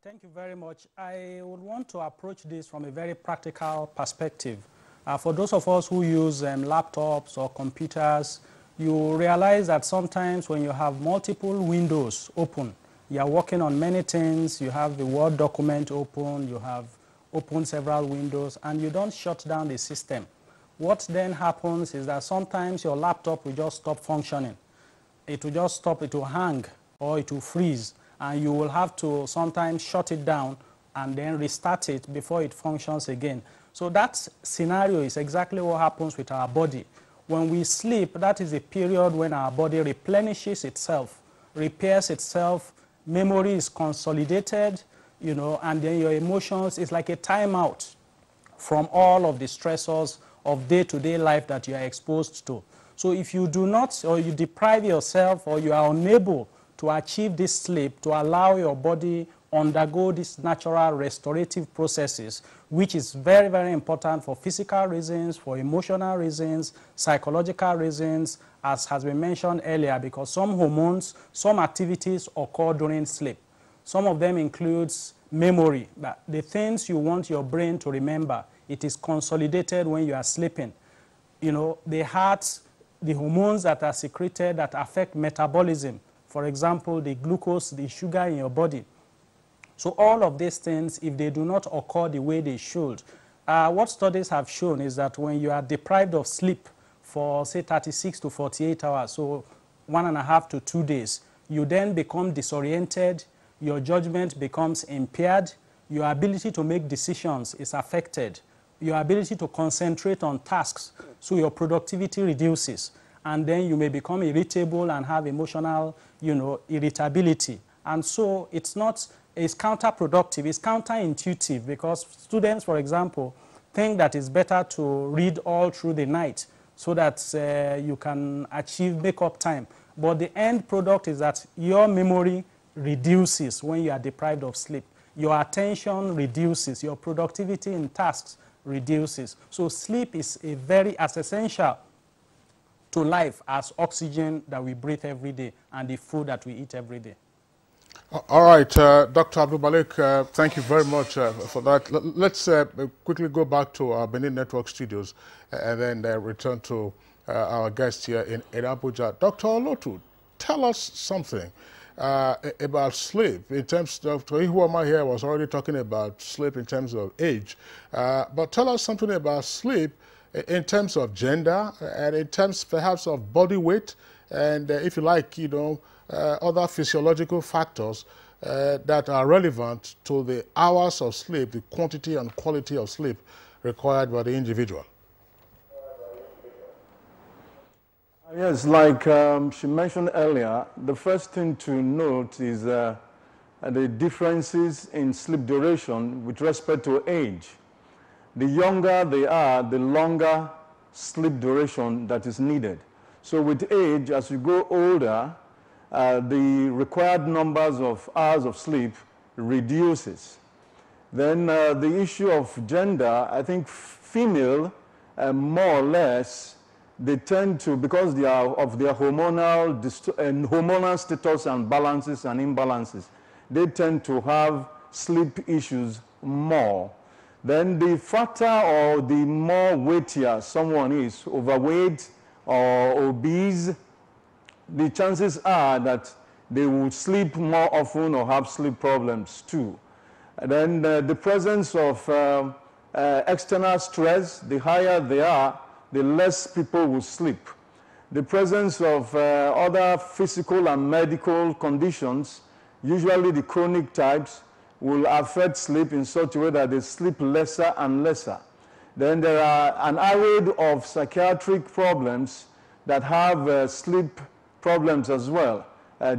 Thank you very much. I would want to approach this from a very practical perspective. For those of us who use laptops or computers, you realize that sometimes when you have multiple windows open, you are working on many things, you have the Word document open, you have opened several windows, and you don't shut down the system. What then happens is that sometimes your laptop will just stop functioning. It will just stop, it will hang, or it will freeze, and you will have to sometimes shut it down and then restart it before it functions again. So that scenario is exactly what happens with our body. When we sleep, that is a period when our body replenishes itself, repairs itself, memory is consolidated, you know, and then your emotions is like a timeout from all of the stressors of day-to-day life that you are exposed to. So if you do not, or you deprive yourself, or you are unable to achieve this sleep, to allow your body undergo these natural restorative processes, which is very, very important for physical reasons, for emotional reasons, psychological reasons, as has been mentioned earlier, because some hormones, some activities occur during sleep. Some of them includes memory, but the things you want your brain to remember, it is consolidated when you are sleeping. You know, the heart, the hormones that are secreted that affect metabolism, for example, the glucose, the sugar in your body. So all of these things, if they do not occur the way they should, what studies have shown is that when you are deprived of sleep for, say, 36 to 48 hours, so 1.5 to 2 days, you then become disoriented, your judgment becomes impaired, your ability to make decisions is affected, your ability to concentrate on tasks, so your productivity reduces, and then you may become irritable and have emotional, you know, irritability. And so it's not, it's counterproductive, it's counterintuitive, because students, for example, think that it's better to read all through the night so that you can achieve make-up time. But the end product is that your memory reduces when you are deprived of sleep. Your attention reduces, your productivity in tasks reduces. So sleep is as essential to life as oxygen that we breathe every day and the food that we eat every day. All right, Dr. Abdulmalik, thank you very much for that. Let's quickly go back to our Benin Network studios and then return to our guest here in Abuja. Dr. Olotu, tell us something about sleep in terms of, Ihuama here was already talking about sleep in terms of age, but tell us something about sleep in terms of gender and in terms perhaps of body weight and if you like, you know, other physiological factors that are relevant to the hours of sleep, the quantity and quality of sleep required by the individual. Yes, like she mentioned earlier, the first thing to note is the differences in sleep duration with respect to age. The younger they are, the longer sleep duration that is needed. So with age, as you go older, the required numbers of hours of sleep reduces. Then the issue of gender, I think female, more or less, they tend to, because they are of their hormonal status and balances and imbalances, they tend to have sleep issues more. Then the fatter or the more weightier someone is, overweight or obese, the chances are that they will sleep more often or have sleep problems too. And then the presence of external stress, the higher they are, the less people will sleep. The presence of other physical and medical conditions, usually the chronic types, will affect sleep in such a way that they sleep lesser and lesser. Then there are an array of psychiatric problems that have sleep problems as well.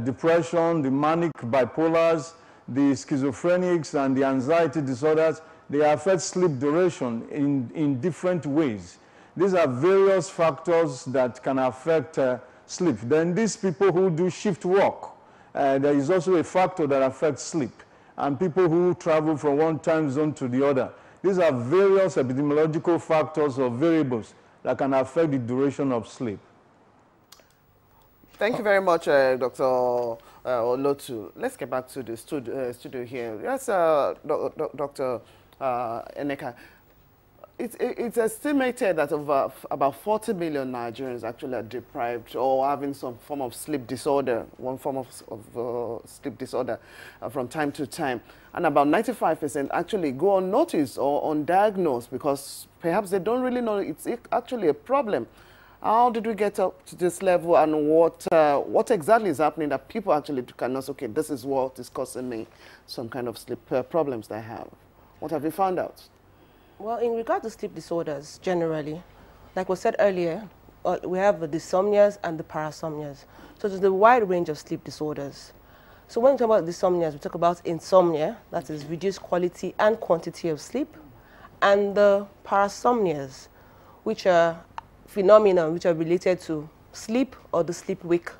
Depression, the manic bipolars, the schizophrenics, and the anxiety disorders, they affect sleep duration in different ways. These are various factors that can affect sleep. Then these people who do shift work, there is also a factor that affects sleep. And people who travel from one time zone to the other. These are various epidemiological factors or variables that can affect the duration of sleep. Thank you very much, Dr. Olotu. Let's get back to the studio here. Yes, Dr. Eneka. It's estimated that about 40 million Nigerians actually are deprived or having some form of sleep disorder, one form of sleep disorder from time to time. And about 95% actually go unnoticed or undiagnosed because perhaps they don't really know it's actually a problem. How did we get up to this level, and what exactly is happening that people actually cannot say, okay, this is what is causing me some kind of sleep problems that I have? What have you found out? Well, in regard to sleep disorders, generally, like was said earlier, we have the dysomnias and the parasomnias. So there's a wide range of sleep disorders. So when we talk about dysomnias, we talk about insomnia, that is reduced quality and quantity of sleep, and the parasomnias, which are phenomena which are related to sleep or the sleep-wake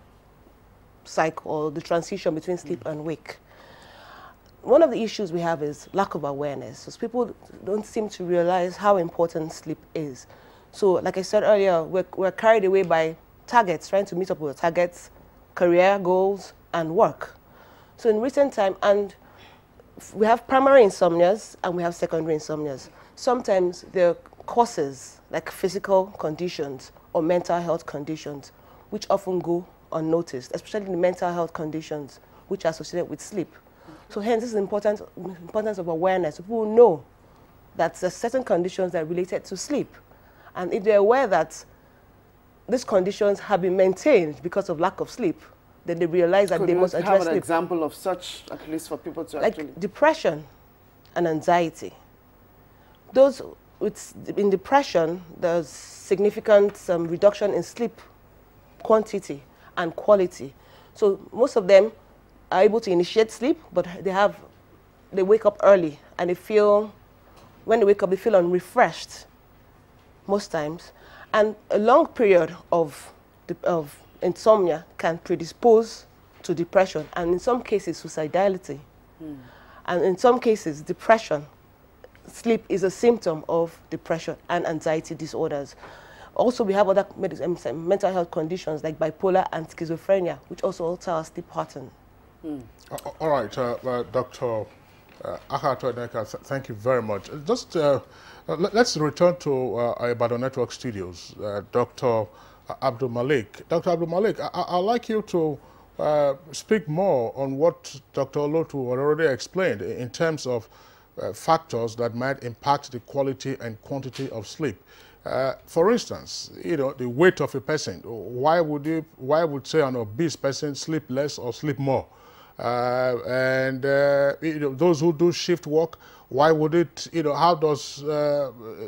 cycle, or the transition between sleep and wake. One of the issues we have is lack of awareness. So people don't seem to realize how important sleep is. So like I said earlier, we're carried away by targets, trying to meet up with targets, career goals, and work. So in recent time, and we have primary insomnias and we have secondary insomnias. Sometimes there are causes like physical conditions or mental health conditions, which often go unnoticed, especially the mental health conditions which are associated with sleep. So hence, this is the importance of awareness. People know that there are certain conditions that are related to sleep. And if they're aware that these conditions have been maintained because of lack of sleep, then they realize that they must address sleep. Could you have an example of such, at least for people to like actually... depression and anxiety. Those in depression, there's significant reduction in sleep quantity and quality. So most of them are able to initiate sleep, but they wake up early and they feel, when they wake up, they feel unrefreshed most times. And a long period of insomnia can predispose to depression, and in some cases, suicidality. And in some cases, depression. Sleep is a symptom of depression and anxiety disorders. Also, we have other mental health conditions like bipolar and schizophrenia, which also alter our sleep pattern. All right, Dr. Akato Eneka, thank you very much. Just let's return to Ibadan Network Studios. Dr. Abdul Malik. Dr. Abdul Malik, I'd like you to speak more on what Dr. Olotu already explained in terms of factors that might impact the quality and quantity of sleep. For instance, the weight of a person. Why would say an obese person sleep less or sleep more? Those who do shift work, why would it? How does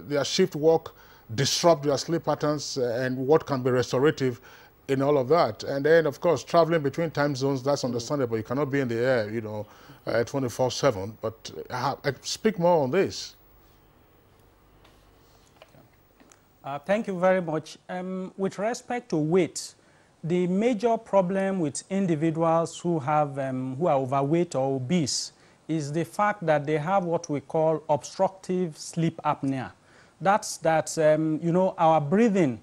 their shift work disrupt their sleep patterns, and what can be restorative in all of that? And then, of course, traveling between time zones, that's understandable. You cannot be in the air, 24/7. But speak more on this. Thank you very much. With respect to weight, the major problem with individuals who have who are overweight or obese is the fact that they have what we call obstructive sleep apnea. That's that our breathing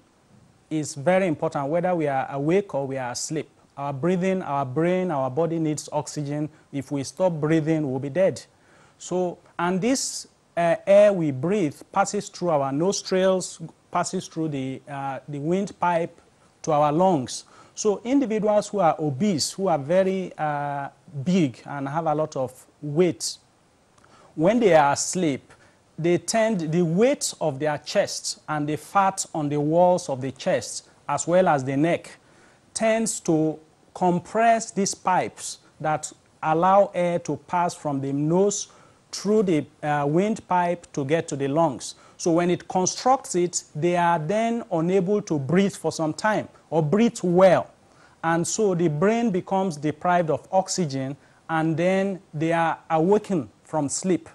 is very important, whether we are awake or we are asleep. Our breathing, our brain, our body needs oxygen. If we stop breathing, we'll be dead. So, and this air we breathe passes through our nostrils, passes through the windpipe to our lungs. So individuals who are obese, who are very big and have a lot of weight, when they are asleep, the weight of their chest and the fat on the walls of the chest, as well as the neck, tends to compress these pipes that allow air to pass from the nose through the windpipe to get to the lungs. So when it constructs it, they are then unable to breathe for some time or breathe well. And so the brain becomes deprived of oxygen, and then they are awakened from sleep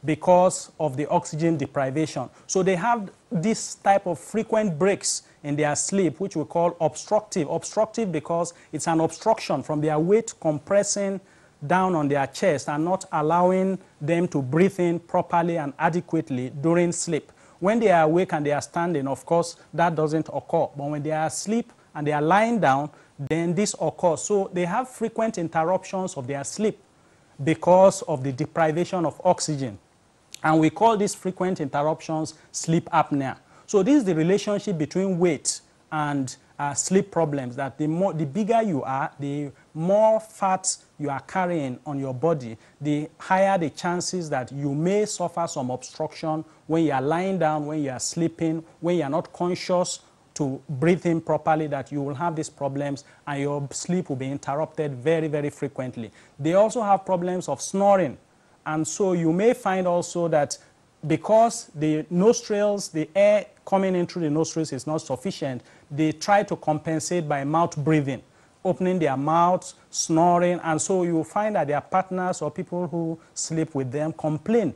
because of the oxygen deprivation. So they have this type of frequent breaks in their sleep, which we call obstructive. Obstructive because it's an obstruction from their weight compressing down on their chest and not allowing them to breathe in properly and adequately during sleep. When they are awake and they are standing, of course, that doesn't occur. But when they are asleep and they are lying down, then this occurs. So they have frequent interruptions of their sleep because of the deprivation of oxygen. And we call these frequent interruptions sleep apnea. So this is the relationship between weight and sleep problems, that the bigger you are, the more fat you are carrying on your body, the higher the chances that you may suffer some obstruction when you are lying down, when you are sleeping, when you are not conscious to breathe in properly, that you will have these problems and your sleep will be interrupted very, very frequently. They also have problems of snoring. And so you may find also that because the nostrils, the air coming in through the nostrils is not sufficient, they try to compensate by mouth breathing, opening their mouths, snoring, and so you find that their partners or people who sleep with them complain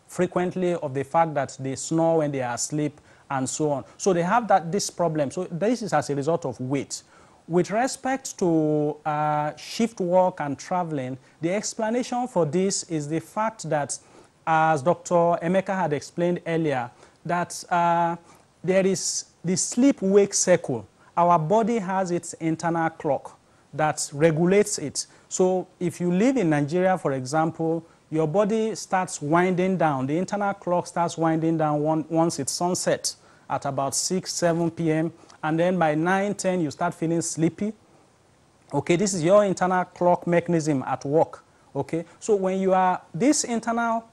frequently of the fact that they snore when they are asleep and so on. So they have this problem. So this is as a result of weight. With respect to shift work and traveling, the explanation for this is the fact that, as Dr. Emeka had explained earlier, that there is the sleep-wake cycle. Our body has its internal clock that regulates it. So if you live in Nigeria, for example, your body starts winding down. The internal clock starts winding down once it's sunset at about 6, 7 p.m. And then by 9, 10, you start feeling sleepy. Okay, this is your internal clock mechanism at work. Okay, so when you are, this internal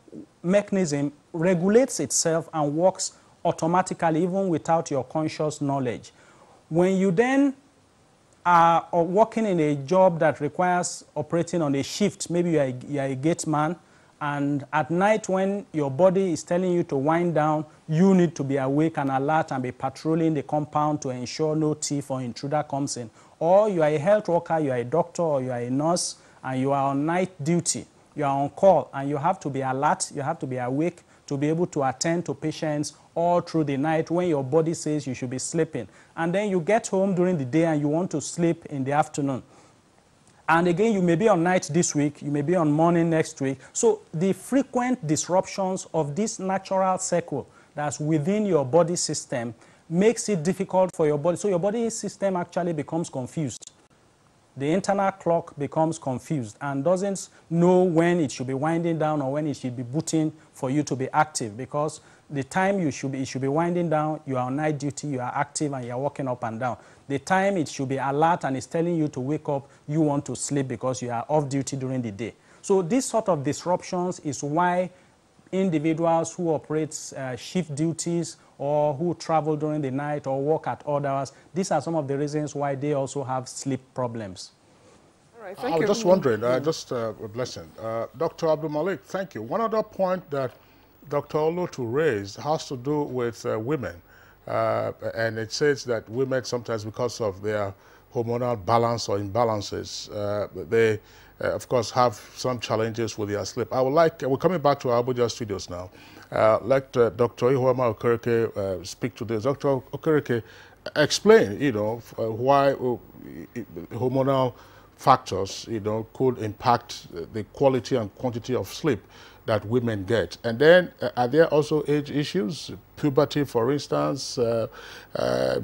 mechanism regulates itself and works automatically even without your conscious knowledge. When you then are working in a job that requires operating on a shift, maybe you are a gate man, and at night when your body is telling you to wind down, you need to be awake and alert and be patrolling the compound to ensure no thief or intruder comes in. Or you are a health worker, you are a doctor, or you are a nurse, and you are on night duty. You are on call, and you have to be alert, you have to be awake to be able to attend to patients all through the night when your body says you should be sleeping. And then you get home during the day and you want to sleep in the afternoon. And again, you may be on night this week, you may be on morning next week. So the frequent disruptions of this natural cycle that's within your body system makes it difficult for your body. So your body system actually becomes confused. The internal clock becomes confused and doesn't know when it should be winding down or when it should be booting for you to be active, because the time it should be winding down, you are on night duty, you are active and you are walking up and down. The time it should be alert and it's telling you to wake up, you want to sleep because you are off duty during the day. So this sort of disruptions is why individuals who operate shift duties or who travel during the night or work at odd hours, these are some of the reasons why they also have sleep problems. All right, I was just wondering, just a blessing. Dr. Abdul Malik, thank you. One other point that Dr. Olotu raised has to do with women. And it says that women sometimes, because of their hormonal balance or imbalances, they, of course, have some challenges with their sleep. I would like, we're coming back to our Abuja studios now. Let Dr. Ihuoma Okereke speak to this. Dr. Okereke, explain, why hormonal factors, could impact the quality and quantity of sleep that women get. And then are there also age issues, puberty, for instance,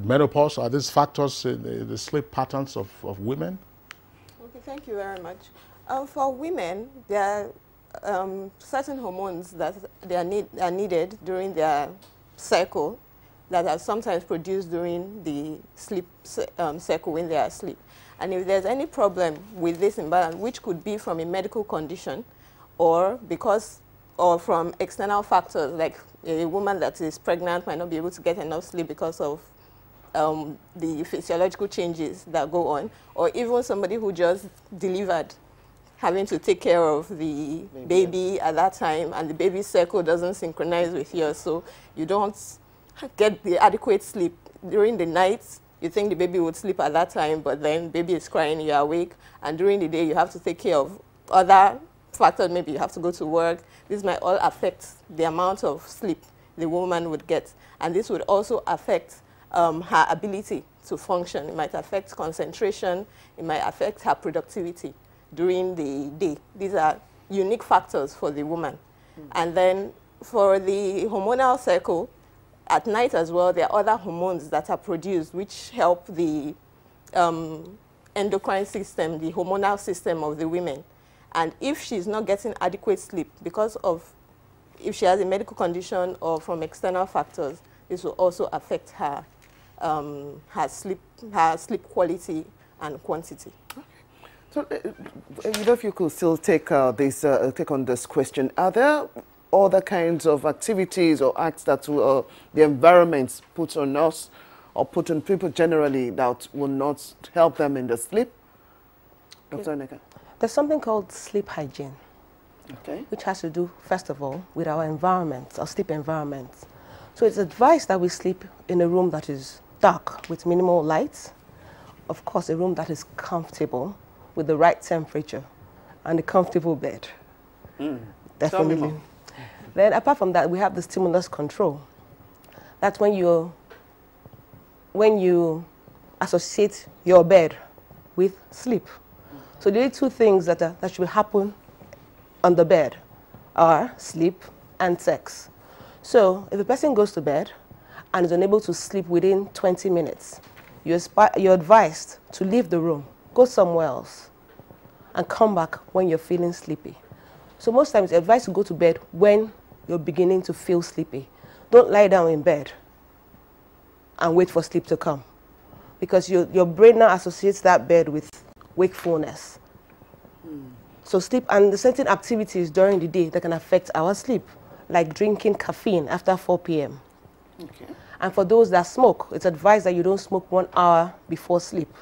menopause? Are these factors in the sleep patterns of women? Okay, thank you very much. For women, there are certain hormones that are needed during their cycle that are sometimes produced during the sleep cycle when they are asleep. And if there's any problem with this imbalance, which could be from a medical condition, or from external factors, like a woman that is pregnant might not be able to get enough sleep because of the physiological changes that go on, or even somebody who just delivered having to take care of the baby at that time, and the baby's cycle doesn't synchronize with yours, so you don't get the adequate sleep. During the night, you think the baby would sleep at that time, but then baby is crying, you're awake, and during the day you have to take care of other factors. Maybe you have to go to work. This might all affect the amount of sleep the woman would get, and this would also affect her ability to function. It might affect concentration, it might affect her productivity during the day. These are unique factors for the woman. And then for the hormonal cycle, at night as well, there are other hormones that are produced which help the endocrine system, the hormonal system of the women. And if she's not getting adequate sleep because of, if she has a medical condition or from external factors, this will also affect her, her sleep quality and quantity. So, you know, if you could still take take on this question, are there other kinds of activities or acts that the environment puts on us or put on people generally that will not help them in the sleep? Dr. Oneka? There's something called sleep hygiene, which has to do, first of all, with our environment, our sleep environment. So it's advised that we sleep in a room that is dark with minimal light, of course a room that is comfortable with the right temperature and a comfortable bed. Definitely. Then apart from that, we have the stimulus control. That's when you associate your bed with sleep. So the only two things that should happen on the bed are sleep and sex. So if a person goes to bed and is unable to sleep within 20 minutes, you're advised to leave the room, go somewhere else, and come back when you're feeling sleepy. So most times, you're advised to go to bed when you're beginning to feel sleepy. Don't lie down in bed and wait for sleep to come, because your brain now associates that bed with wakefulness. So sleep, and the certain activities during the day that can affect our sleep, like drinking caffeine after 4 p.m. And for those that smoke, it's advised that you don't smoke 1 hour before sleep.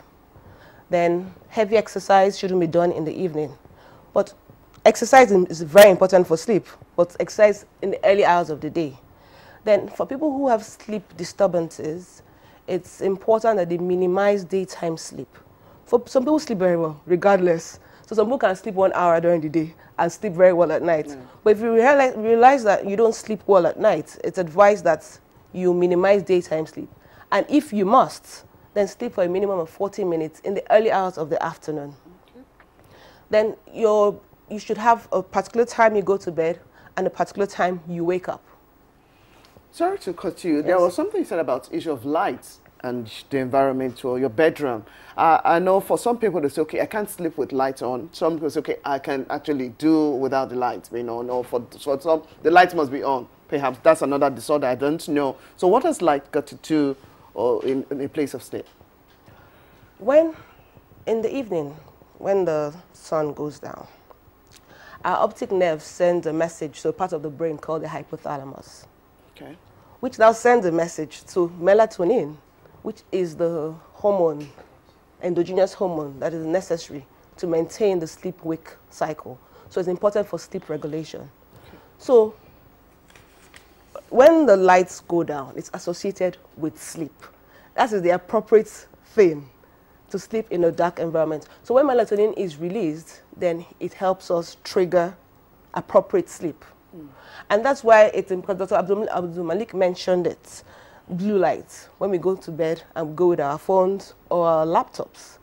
Then heavy exercise shouldn't be done in the evening. But exercise is very important for sleep, but exercise in the early hours of the day. Then for people who have sleep disturbances, it's important that they minimize daytime sleep. For some people sleep very well, regardless. So some people can sleep 1 hour during the day and sleep very well at night. But if you realize that you don't sleep well at night, it's advised that you minimize daytime sleep. And if you must, then sleep for a minimum of 40 minutes in the early hours of the afternoon. Then you should have a particular time you go to bed and a particular time you wake up. Sorry to cut you. Yes. There was something you said about issue of lights and the environment or your bedroom. I know for some people they say, okay, I can't sleep with lights on. Some people say, okay, I can actually do without the lights being on. Or for some, the lights must be on. Perhaps that's another disorder, I don't know. So what has light got to do in a place of sleep? When, in the evening, when the sun goes down, our optic nerve sends a message to a part of the brain called the hypothalamus, which now sends a message to melatonin, which is the hormone, endogenous hormone that is necessary to maintain the sleep-wake cycle. So it's important for sleep regulation. So when the lights go down, it's associated with sleep. That is the appropriate thing to sleep in a dark environment. So when melatonin is released, then it helps us trigger appropriate sleep. And that's why it's important. Dr. Abdul Malik mentioned it, blue light, when we go to bed and go with our phones or our laptops.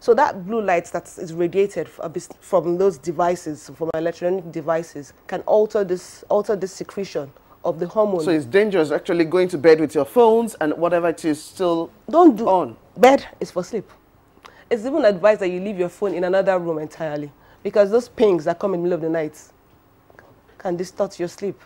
So that blue light that is radiated from those devices, from electronic devices, can alter this secretion of the hormone. So it's dangerous actually going to bed with your phones and whatever it is still on. Bed is for sleep. It's even advised that you leave your phone in another room entirely, because those pings that come in the middle of the night can distort your sleep.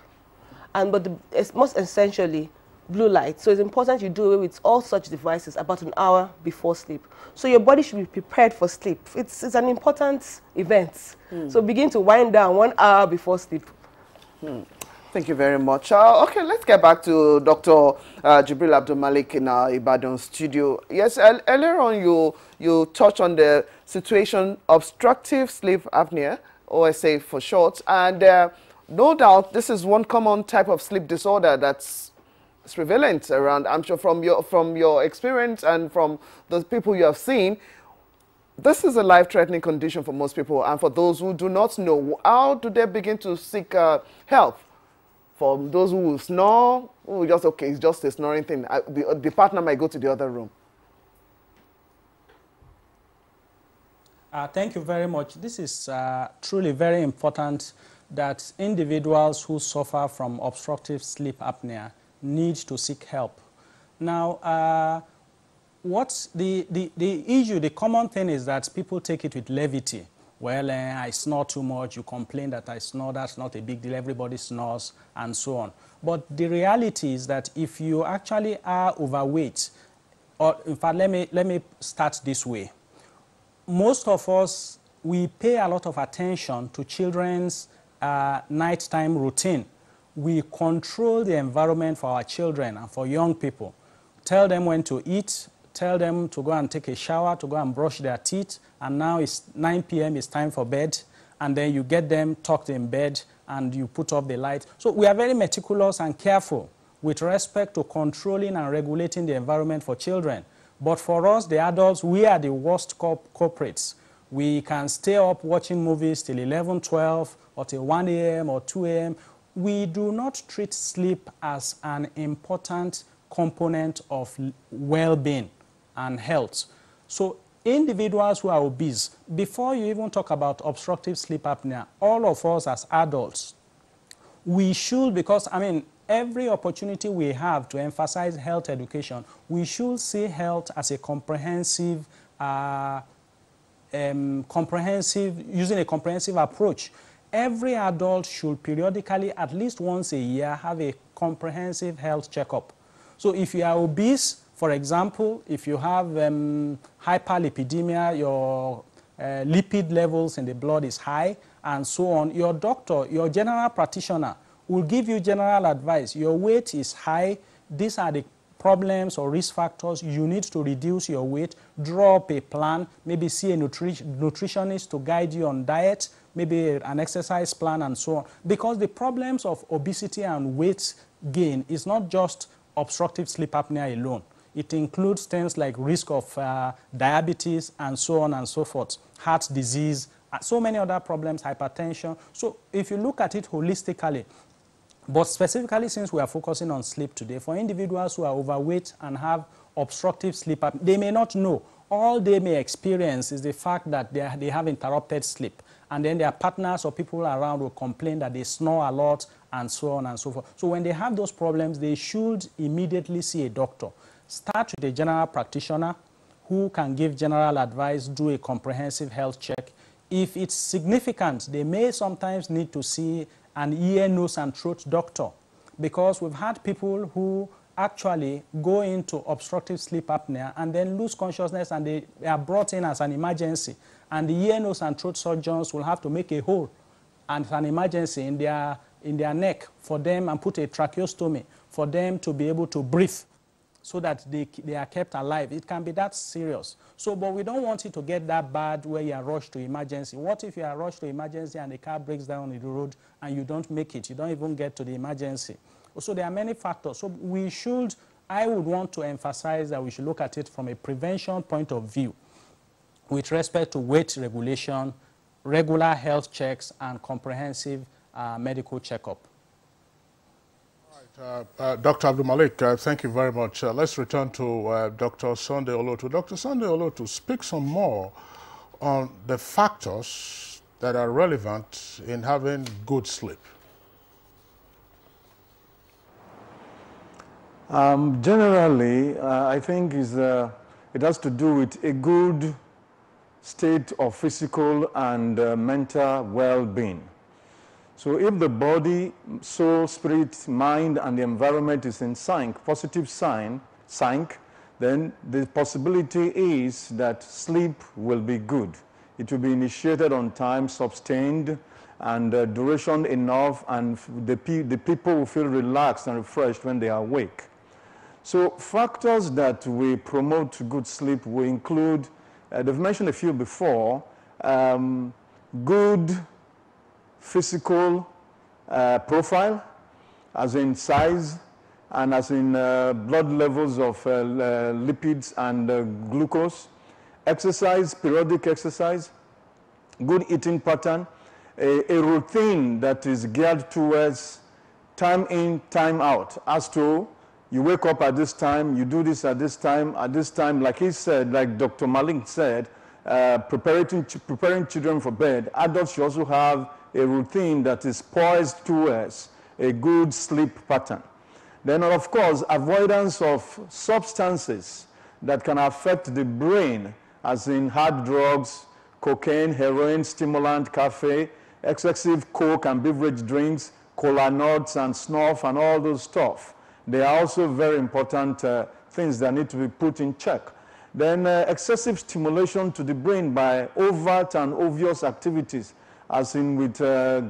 But it's most essentially blue light. So it's important you do away with all such devices about an hour before sleep. So your body should be prepared for sleep. It's an important event. So begin to wind down 1 hour before sleep. Thank you very much. Okay, let's get back to Dr. Jibril Abdul Malik in our Ibadan studio. Yes, earlier on you touched on the situation obstructive sleep apnea, OSA for short, and no doubt this is one common type of sleep disorder that's prevalent around. I'm sure from your experience and from the people you have seen, this is a life-threatening condition for most people. And for those who do not know, how do they begin to seek help? For those who will snore, who just, okay, it's just a snoring thing. The partner might go to the other room. Thank you very much. This is truly very important that individuals who suffer from obstructive sleep apnea need to seek help. Now, what's the issue? The common thing is that people take it with levity. Well, I snore too much, you complain that I snore, that's not a big deal, everybody snores, and so on. But the reality is that if you actually are overweight, or in fact, let me start this way. Most of us, we pay a lot of attention to children's nighttime routine. We control the environment for our children and for young people. Tell them when to eat, tell them to go and take a shower, to go and brush their teeth, and now it's 9 p.m., it's time for bed, and then you get them tucked in bed and you put off the light. So we are very meticulous and careful with respect to controlling and regulating the environment for children. But for us, the adults, we are the worst culprits. We can stay up watching movies till 11, 12, or till 1 a.m. or 2 a.m. We do not treat sleep as an important component of well-being and health. So individuals who are obese, before you even talk about obstructive sleep apnea, all of us as adults, we should, because, I mean, every opportunity we have to emphasize health education, we should see health as a comprehensive, using a comprehensive approach. Every adult should periodically, at least once a year, have a comprehensive health checkup. So if you are obese, for example, if you have hyperlipidemia, your lipid levels in the blood is high, and so on, your doctor, your general practitioner will give you general advice. Your weight is high. These are the problems or risk factors. You need to reduce your weight. Draw up a plan. Maybe see a nutritionist to guide you on diet, maybe an exercise plan, and so on. Because the problems of obesity and weight gain is not just obstructive sleep apnea alone. It includes things like risk of diabetes and so on and so forth, heart disease, so many other problems, hypertension. So if you look at it holistically, but specifically since we are focusing on sleep today, for individuals who are overweight and have obstructive sleep apnea, they may not know. All they may experience is the fact that they have interrupted sleep. And then their partners or people around will complain that they snore a lot and so on and so forth. So when they have those problems, they should immediately see a doctor. Start with a general practitioner who can give general advice, do a comprehensive health check. If it's significant, they may sometimes need to see an ear, nose, and throat doctor, because we've had people who actually go into obstructive sleep apnea and then lose consciousness, and they are brought in as an emergency. And the ear, nose, and throat surgeons will have to make a hole and an emergency in their neck for them and put a tracheostomy for them to be able to breathe so that they are kept alive. It can be that serious. So, but we don't want it to get that bad where you are rushed to emergency. What if you are rushed to emergency and the car breaks down on the road and you don't make it? You don't even get to the emergency. So there are many factors. So I would want to emphasize that we should look at it from a prevention point of view with respect to weight regulation, regular health checks, and comprehensive medical checkup. Dr. Abdul Malik, thank you very much. Let's return to Dr. Sunday Olotu. Dr. Sunday Olotu, speak some more on the factors that are relevant in having good sleep. Generally, I think it has to do with a good state of physical and mental well-being. So if the body, soul, spirit, mind, and the environment is in sync, positive sync, then the possibility is that sleep will be good. It will be initiated on time, sustained, and duration enough, and the people will feel relaxed and refreshed when they are awake. So factors that we promote good sleep will include, they've mentioned a few before, good physical profile, as in size, and as in blood levels of lipids and glucose, exercise, periodic exercise, good eating pattern, a routine that is geared towards time in, time out, as to you wake up at this time, you do this at this time, like he said, like Dr. Malik said, preparing children for bed. Adults should also have a routine that is poised towards a good sleep pattern. Then, of course, avoidance of substances that can affect the brain, as in hard drugs, cocaine, heroin, stimulant, caffeine, excessive coke and beverage drinks, cola nuts and snuff and all those stuff. They are also very important things that need to be put in check. Then excessive stimulation to the brain by overt and obvious activities, as in with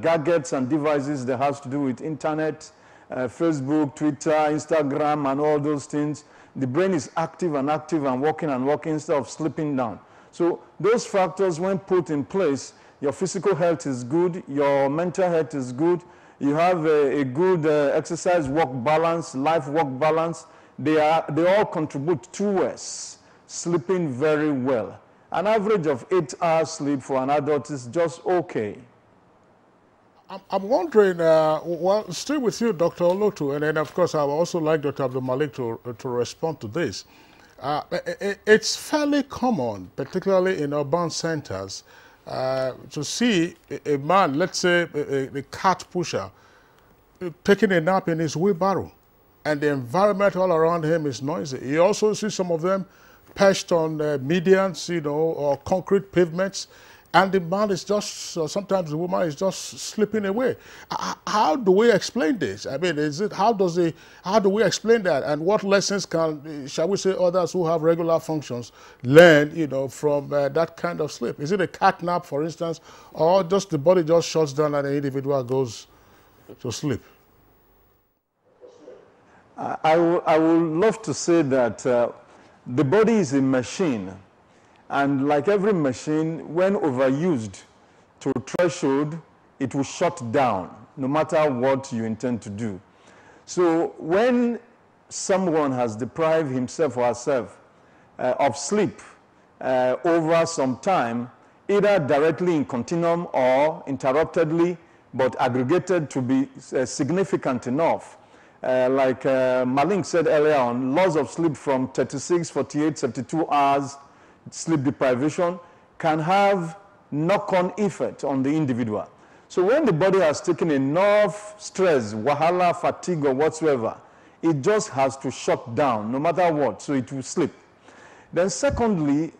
gadgets and devices that has to do with internet, Facebook, Twitter, Instagram, and all those things. The brain is active and working instead of sleeping down. So those factors, when put in place, your physical health is good, your mental health is good, you have a good exercise work balance, life work balance. They all contribute towards sleeping very well. An average of 8 hours sleep for an adult is just okay. I'm wondering, well, still with you, Dr. Olotu, and then, of course, I would also like Dr. Abdul Malik to respond to this. It's fairly common, particularly in urban centers, to see a man, let's say a cart pusher, taking a nap in his wheelbarrow, and the environment all around him is noisy. You also see some of them perched on medians, you know, or concrete pavements, and the man is just, sometimes the woman is just slipping away. How do we explain this? I mean, how do we explain that? And what lessons can, shall we say, others who have regular functions learn, you know, from that kind of sleep? Is it a cat nap, for instance, or just the body just shuts down and the individual goes to sleep? I would love to say that the body is a machine. And like every machine, when overused to a threshold, it will shut down, no matter what you intend to do. So when someone has deprived himself or herself of sleep over some time, either directly in continuum or interruptedly, but aggregated to be significant enough, like Malink said earlier on, loss of sleep from 36, 48, 72 hours, sleep deprivation can have knock-on effect on the individual. So when the body has taken enough stress, wahala, fatigue, or whatsoever, it just has to shut down, no matter what, so it will sleep. Then secondly,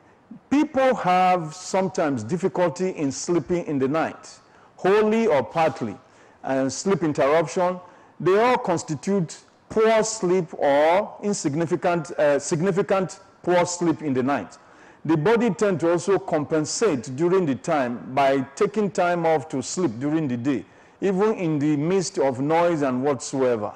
people have sometimes difficulty in sleeping in the night, wholly or partly, and sleep interruption. They all constitute poor sleep or significant poor sleep in the night. The body tends to also compensate during the time by taking time off to sleep during the day, even in the midst of noise and whatsoever.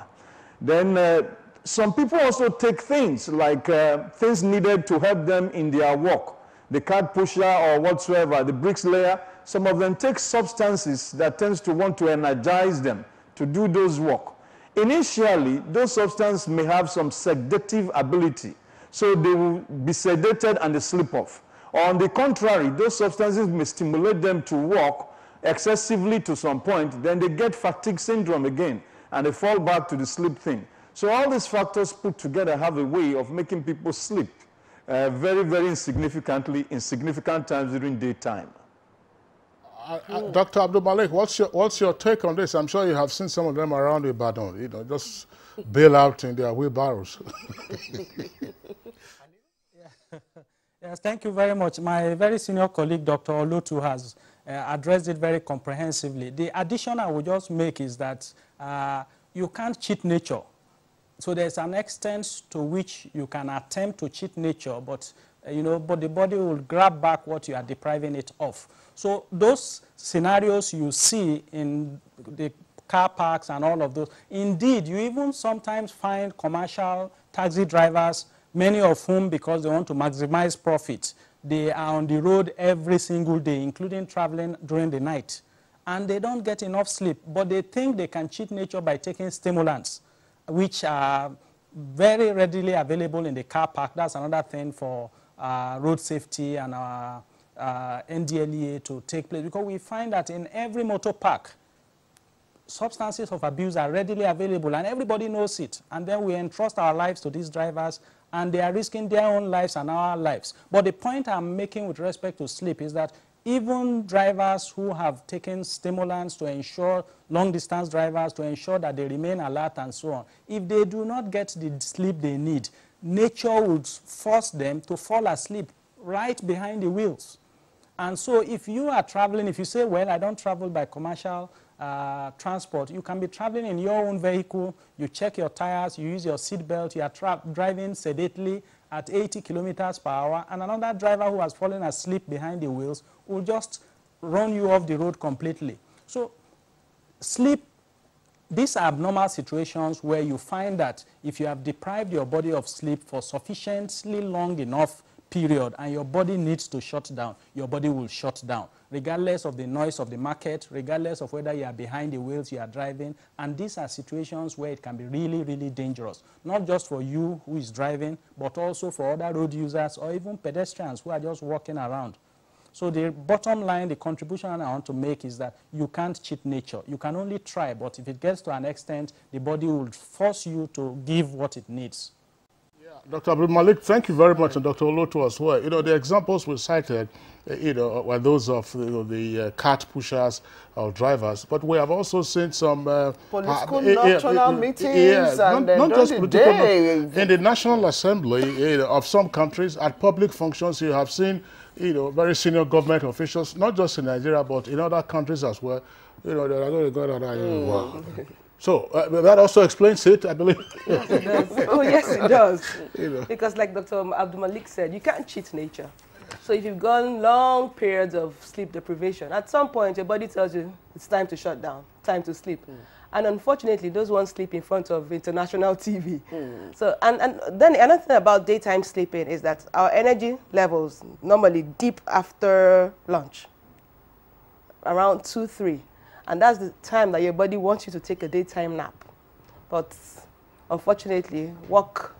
Then some people also take things like things needed to help them in their work. The cart pusher or whatsoever, the bricklayer, some of them take substances that tends to want to energize them to do those work. Initially, those substances may have some sedative ability, so they will be sedated and they sleep off. Or on the contrary, those substances may stimulate them to work excessively to some point, then they get fatigue syndrome again, and they fall back to the sleep thing. So all these factors put together have a way of making people sleep very, very insignificantly in significant times during daytime. Dr. Abdul Malik, what's your take on this? I'm sure you have seen some of them around Ibadan, you know, just bail out in their wheelbarrows. Yes, thank you very much. My very senior colleague, Dr. Olotu, has addressed it very comprehensively. The addition I would just make is that you can't cheat nature. So there's an extent to which you can attempt to cheat nature, but but the body will grab back what you are depriving it of. So those scenarios you see in the car parks and all of those, indeed, you even sometimes find commercial taxi drivers, many of whom, because they want to maximize profit, they are on the road every single day, including traveling during the night. And they don't get enough sleep, but they think they can cheat nature by taking stimulants, which are very readily available in the car park. That's another thing for road safety and NDLEA to take place, because we find that in every motor park, substances of abuse are readily available and everybody knows it. And then we entrust our lives to these drivers and they are risking their own lives and our lives. But the point I'm making with respect to sleep is that even drivers who have taken stimulants to ensure, long-distance drivers, to ensure that they remain alert and so on, if they do not get the sleep they need, nature would force them to fall asleep right behind the wheels. And so if you are traveling, if you say, well, I don't travel by commercial transport, you can be traveling in your own vehicle, you check your tires, you use your seat belt, you are driving sedately at 80 kilometers per hour, and another driver who has fallen asleep behind the wheels will just run you off the road completely. So sleep, these are abnormal situations where you find that if you have deprived your body of sleep for sufficiently long enough period and your body needs to shut down, your body will shut down, regardless of the noise of the market, regardless of whether you are behind the wheels you are driving. And these are situations where it can be really, really dangerous, not just for you who is driving, but also for other road users or even pedestrians who are just walking around. So the bottom line, the contribution I want to make is that you can't cheat nature. You can only try, but if it gets to an extent, the body will force you to give what it needs. Dr. Abdul Malik, thank you very much, and Dr. Olotu as well. The examples we cited, were those of the cart pushers or drivers, but we have also seen some political nocturnal meetings and not just political. Day. In the National Assembly of some countries, at public functions, you have seen very senior government officials, not just in Nigeria but in other countries as well. They are going to go down. So that also explains it, I believe. Yes, it does. Oh, yes, it does. Because like Dr. Abdul Malik said, you can't cheat nature. So if you've gone long periods of sleep deprivation, at some point your body tells you it's time to shut down, time to sleep. And unfortunately, those ones sleep in front of international TV. So, and then another thing about daytime sleeping is that our energy levels normally dip after lunch, around 2, 3. And that's the time that your body wants you to take a daytime nap. But unfortunately, work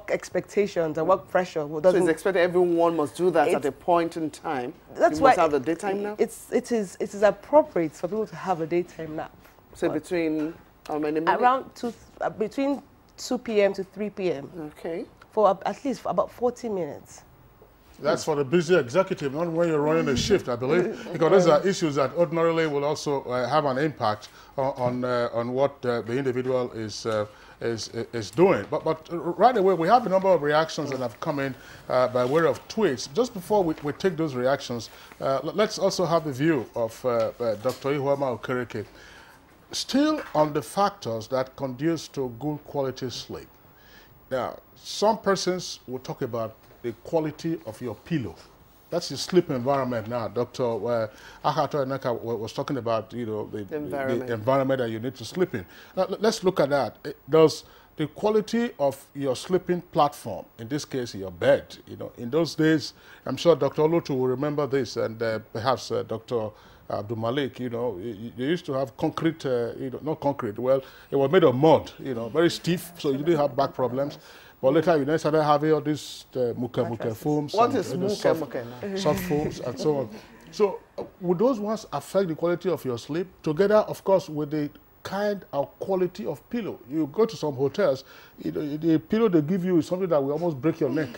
expectations and work pressure doesn't... So it's expected everyone must do that at a point in time. That's you why must have a daytime nap? It is appropriate for people to have a daytime nap. So between how many minutes? Around between 2 p.m. to 3 p.m. Okay. For at least about 40 minutes. That's for the busy executive, not when you're running a shift, I believe, because those are issues that ordinarily will also have an impact on what the individual is doing. But right away, we have a number of reactions that have come in by way of tweets. Just before we take those reactions, let's also have the view of Dr. Ihuama Okereke. Still on the factors that conduce to good quality sleep. Now, some persons will talk about the quality of your pillow. That's your sleep environment now. Dr. Akato Enaka was talking about, the environment that you need to sleep in. Now, let's look at that. Does the quality of your sleeping platform, in this case your bed, in those days, I'm sure Dr. Olotu will remember this, and perhaps Dr. Abdul Malik, you used to have concrete, not concrete, well, it was made of mud, very stiff, so you didn't have back problems. But later, you started having all these muke foams. What is muke? Soft foams and so on. So would those ones affect the quality of your sleep? Together, of course, with the kind of quality of pillow. You go to some hotels, the pillow they give you is something that will almost break your neck.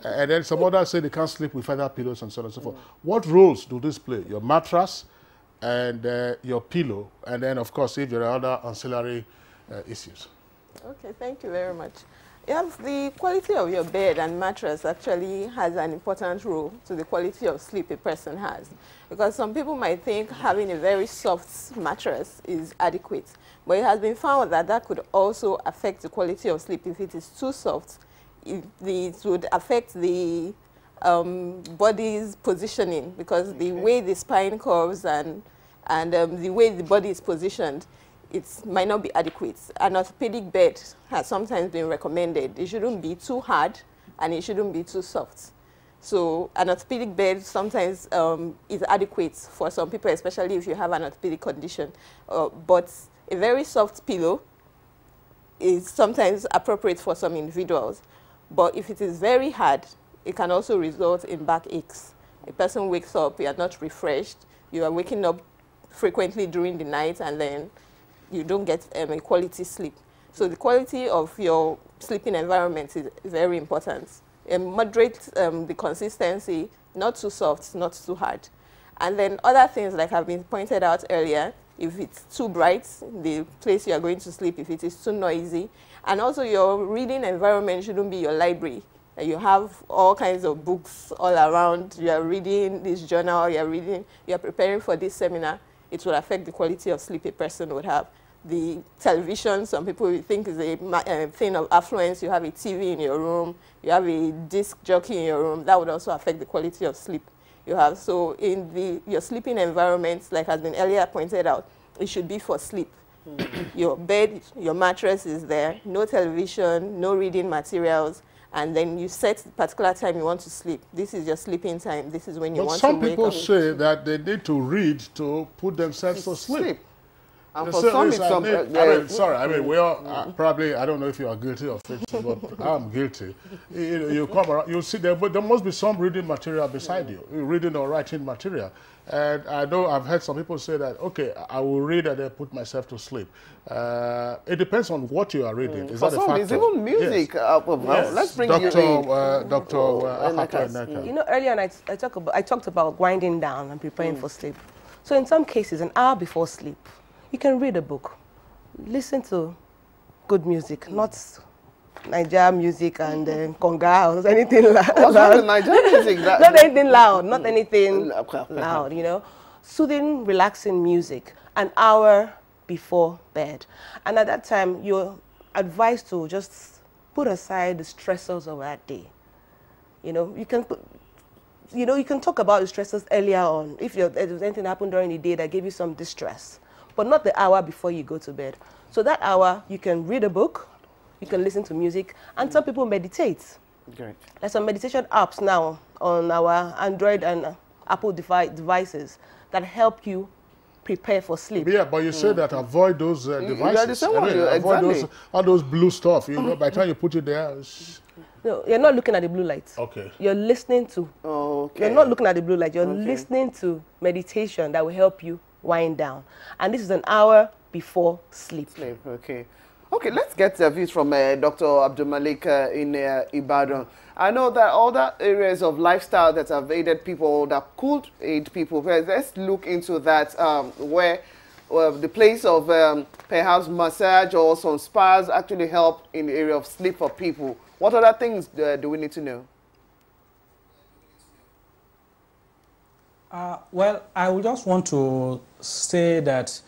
And then some others say they can't sleep with feather pillows and so on and so forth. What roles do this play? Your mattress and your pillow, and then, of course, if there are other ancillary issues. Okay, thank you very much. Yes, the quality of your bed and mattress actually has an important role to the quality of sleep a person has. Because some people might think having a very soft mattress is adequate. But it has been found that that could also affect the quality of sleep. If it is too soft, it would affect the body's positioning, because the way the spine curves and the way the body is positioned, it might not be adequate. An orthopedic bed has sometimes been recommended. It shouldn't be too hard and it shouldn't be too soft. So an orthopedic bed sometimes is adequate for some people, especially if you have an orthopedic condition. But a very soft pillow is sometimes appropriate for some individuals. But if it is very hard, it can also result in backaches. A person wakes up, you are not refreshed, you are waking up frequently during the night, and then you don't get a quality sleep. So the quality of your sleeping environment is very important. Moderate the consistency, not too soft, not too hard. And then other things, like have been pointed out earlier, if it's too bright, the place you are going to sleep, if it is too noisy. And also your reading environment shouldn't be your library. You have all kinds of books all around, you are reading this journal, you are preparing for this seminar. It will affect the quality of sleep a person would have. The television, some people think is a thing of affluence. You have a TV in your room, you have a disc jockey in your room. That would also affect the quality of sleep you have. So in your sleeping environment, like has been earlier pointed out, it should be for sleep. Your bed, your mattress is there, no television, no reading materials, and then you set the particular time you want to sleep. This is your sleeping time. This is when you want to wake up. Some people say that they need to read to put themselves to sleep. And for some, it's I mean, we all probably, I don't know if you are guilty of it, but I'm guilty. You come around, you see there must be some reading material beside you, reading or writing material. And I know I've heard some people say that, okay, I will read and then put myself to sleep. It depends on what you are reading. Is for that a some, factor? it's even music. Yes. Let's bring Dr. you in. You know, earlier on I talked about winding down and preparing for sleep. So in some cases, an hour before sleep, you can read a book, listen to good music, not Nigerian music and conga or anything loud. What's wrong with Nigerian music? Not anything loud, not anything loud, you know. Soothing, relaxing music, an hour before bed. And at that time, you're advised to just put aside the stressors of that day. You know, you can talk about the stressors earlier on. If there's anything happened during the day that gave you some distress, but not the hour before you go to bed. So that hour, you can read a book, you can listen to music, and some people meditate. Great. There's some meditation apps now on our Android and Apple devices that help you prepare for sleep. Yeah, but you say that avoid those devices. Avoid all those blue stuff. You know, by the time you put it there. No, you're not looking at the blue light. Okay. You're listening to. Okay. You're not looking at the blue light. You're listening to meditation that will help you wind down. And this is an hour before sleep. Okay. Okay, let's get the views from Dr. Abdulmalik in Ibadan. I know that other areas of lifestyle that have aided people, that could aid people, let's look into that, where the place of perhaps massage or some spas actually help in the area of sleep for people. What other things do we need to know? Well, I would just want to say that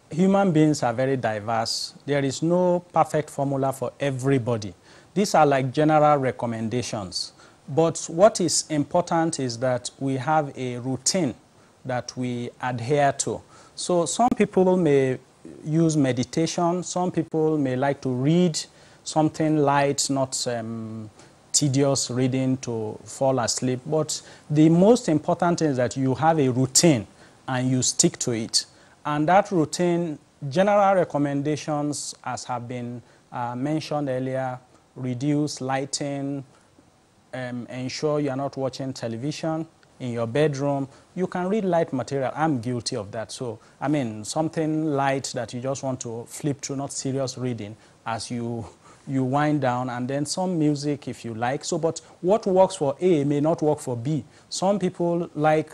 human beings are very diverse. There is no perfect formula for everybody. These are like general recommendations. But what is important is that we have a routine that we adhere to. So some people may use meditation. Some people may like to read something light, not tedious reading to fall asleep. But the most important thing is that you have a routine and you stick to it. And that routine, general recommendations, as have been mentioned earlier, reduce lighting, ensure you are not watching television in your bedroom. You can read light material. I'm guilty of that. So, I mean, something light that you just want to flip through, not serious reading, as you wind down, and then some music if you like. So, but what works for A may not work for B. Some people like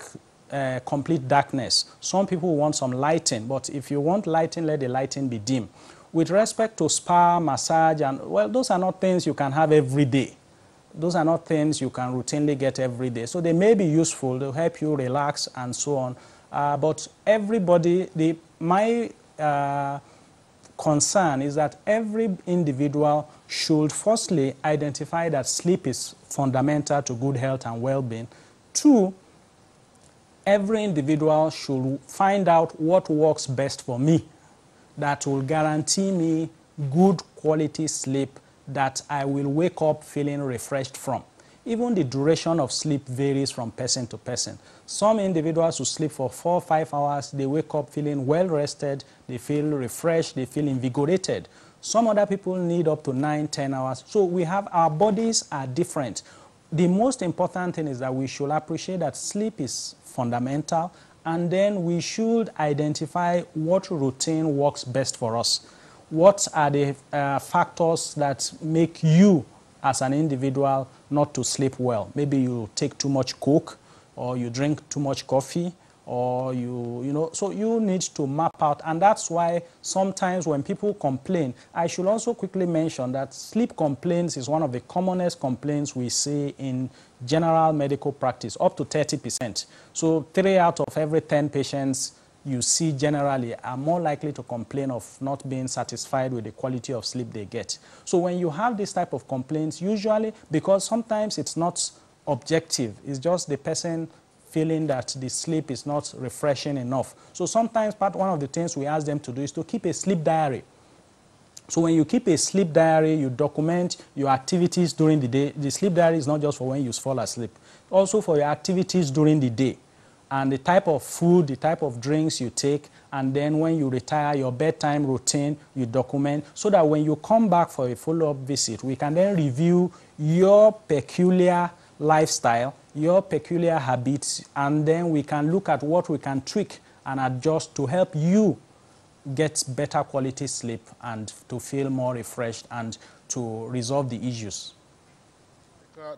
complete darkness. Some people want some lighting, but if you want lighting, let the lighting be dim. with respect to spa, massage, and well, those are not things you can have every day. Those are not things you can routinely get every day. So they may be useful to help you relax and so on. But everybody, my concern is that every individual should firstly identify that sleep is fundamental to good health and well-being. Two, every individual should find out what works best for me that will guarantee me good quality sleep that I will wake up feeling refreshed from. Even the duration of sleep varies from person to person. Some individuals who sleep for 4 or 5 hours, they wake up feeling well rested, they feel refreshed, they feel invigorated. Some other people need up to 9, 10 hours. So we have, our bodies are different. The most important thing is that we should appreciate that sleep is fundamental, and then we should identify what routine works best for us. What are the factors that make you as an individual not to sleep well? Maybe you take too much Coke, or you drink too much coffee, or so you need to map out. And that's why sometimes when people complain, I should also quickly mention that sleep complaints is one of the commonest complaints we see in general medical practice, up to 30%. So 3 out of every 10 patients you see generally are more likely to complain of not being satisfied with the quality of sleep they get. So when you have this type of complaints, usually, because sometimes it's not objective, it's just the person feeling that the sleep is not refreshing enough. So sometimes one of the things we ask them to do is to keep a sleep diary. So when you keep a sleep diary, you document your activities during the day. The sleep diary is not just for when you fall asleep, also for your activities during the day, and the type of food, the type of drinks you take, and then when you retire, your bedtime routine, you document, so that when you come back for a follow-up visit, we can then review your peculiar lifestyle, your peculiar habits, and then we can look at what we can tweak and adjust to help you get better quality sleep and to feel more refreshed and to resolve the issues.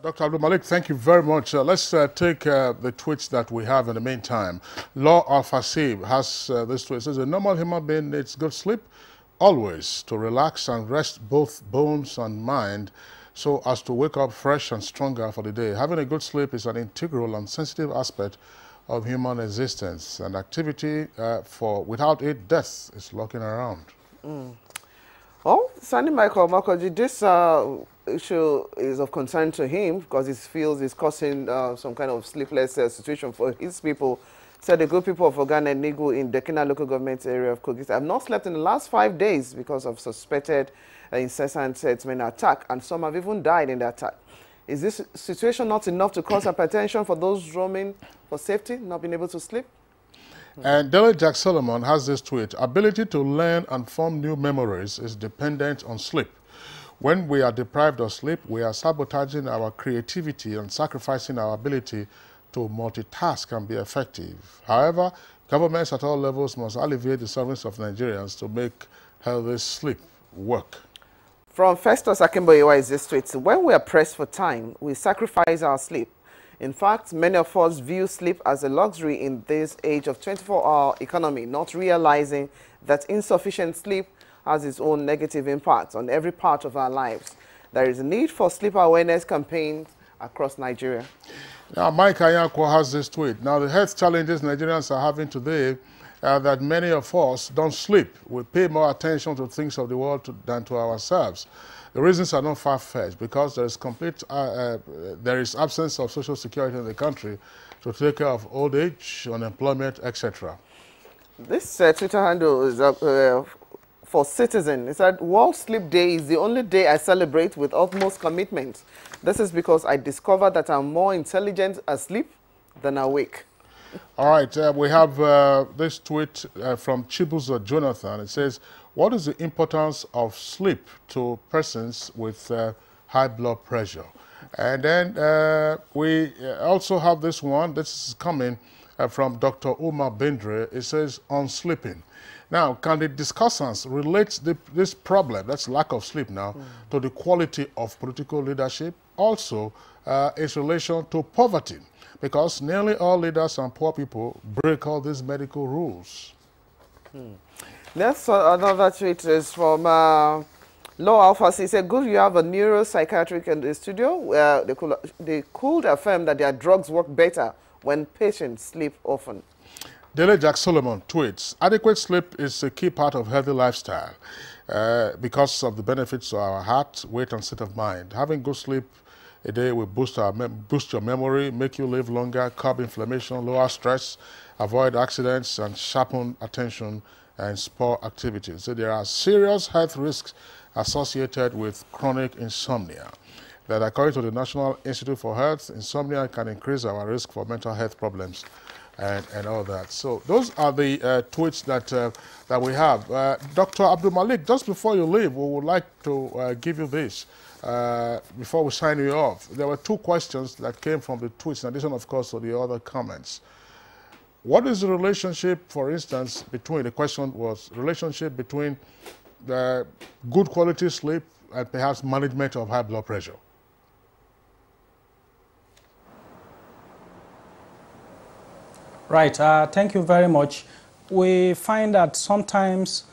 Dr. Abdul Malik, thank you very much. Let's take the tweets that we have in the meantime. Law Al-Fasib has this tweet. It says, a normal human being needs good sleep always to relax and rest both bones and mind so as to wake up fresh and stronger for the day. Having a good sleep is an integral and sensitive aspect of human existence and activity, for without it, death is lurking around. Oh, Sandy Michael, this issue is of concern to him because he feels it's causing some kind of sleepless situation for his people. Said the good people of Ogana and Nigu in the Kena local government area of Kogi have not slept in the last 5 days because of suspected incessant herdsmen attack, and some have even died in the attack. Is this situation not enough to cause hypertension for those roaming for safety, not being able to sleep? And Dele Jack Solomon has this tweet: ability to learn and form new memories is dependent on sleep. When we are deprived of sleep, we are sabotaging our creativity and sacrificing our ability to multitask and be effective. However, governments at all levels must alleviate the sufferings of Nigerians to make healthy sleep work. From Festus Akimboyewa is this tweet: when we are pressed for time, we sacrifice our sleep. In fact, many of us view sleep as a luxury in this age of 24-hour economy, not realizing that insufficient sleep has its own negative impact on every part of our lives. There is a need for sleep awareness campaigns across Nigeria. Now, Mike Ayakwa has this tweet. Now, the health challenges Nigerians are having today that many of us don't sleep. We pay more attention to things of the world than to ourselves. The reasons are not far-fetched because there is absence of social security in the country to take care of old age, unemployment, etc. This Twitter handle is for Citizen. It said, World Sleep Day is the only day I celebrate with utmost commitment. This is because I discovered that I'm more intelligent asleep than awake. All right, we have this tweet from Chibuzo Jonathan. It says, what is the importance of sleep to persons with high blood pressure? And then we also have this one. This is coming from Dr. Umar Bindre. It says, on sleeping. Now, can the discussants relate this problem, that's lack of sleep now, to the quality of political leadership? Also, its relation to poverty, because nearly all leaders and poor people break all these medical rules. Next, another tweet is from Law Alpha. He said, good you have a neuropsychiatric in the studio where they could affirm that their drugs work better when patients sleep often. Dele Jack Solomon tweets, adequate sleep is a key part of healthy lifestyle because of the benefits to our heart, weight, and state of mind. Having good sleep a day will boost your memory, make you live longer, curb inflammation, lower stress, avoid accidents, and sharpen attention and spur activities. So there are serious health risks associated with chronic insomnia. That according to the National Institute for Health, insomnia can increase our risk for mental health problems and all that. So those are the tweets that we have. Dr. Abdul Malik, just before you leave, we would like to give you this. Before we sign you off, there were two questions that came from the tweets, in addition, of course, to the other comments. What is the relationship, for instance, between, the question was, relationship between the good quality sleep and perhaps management of high blood pressure? Right, thank you very much. We find that sometimes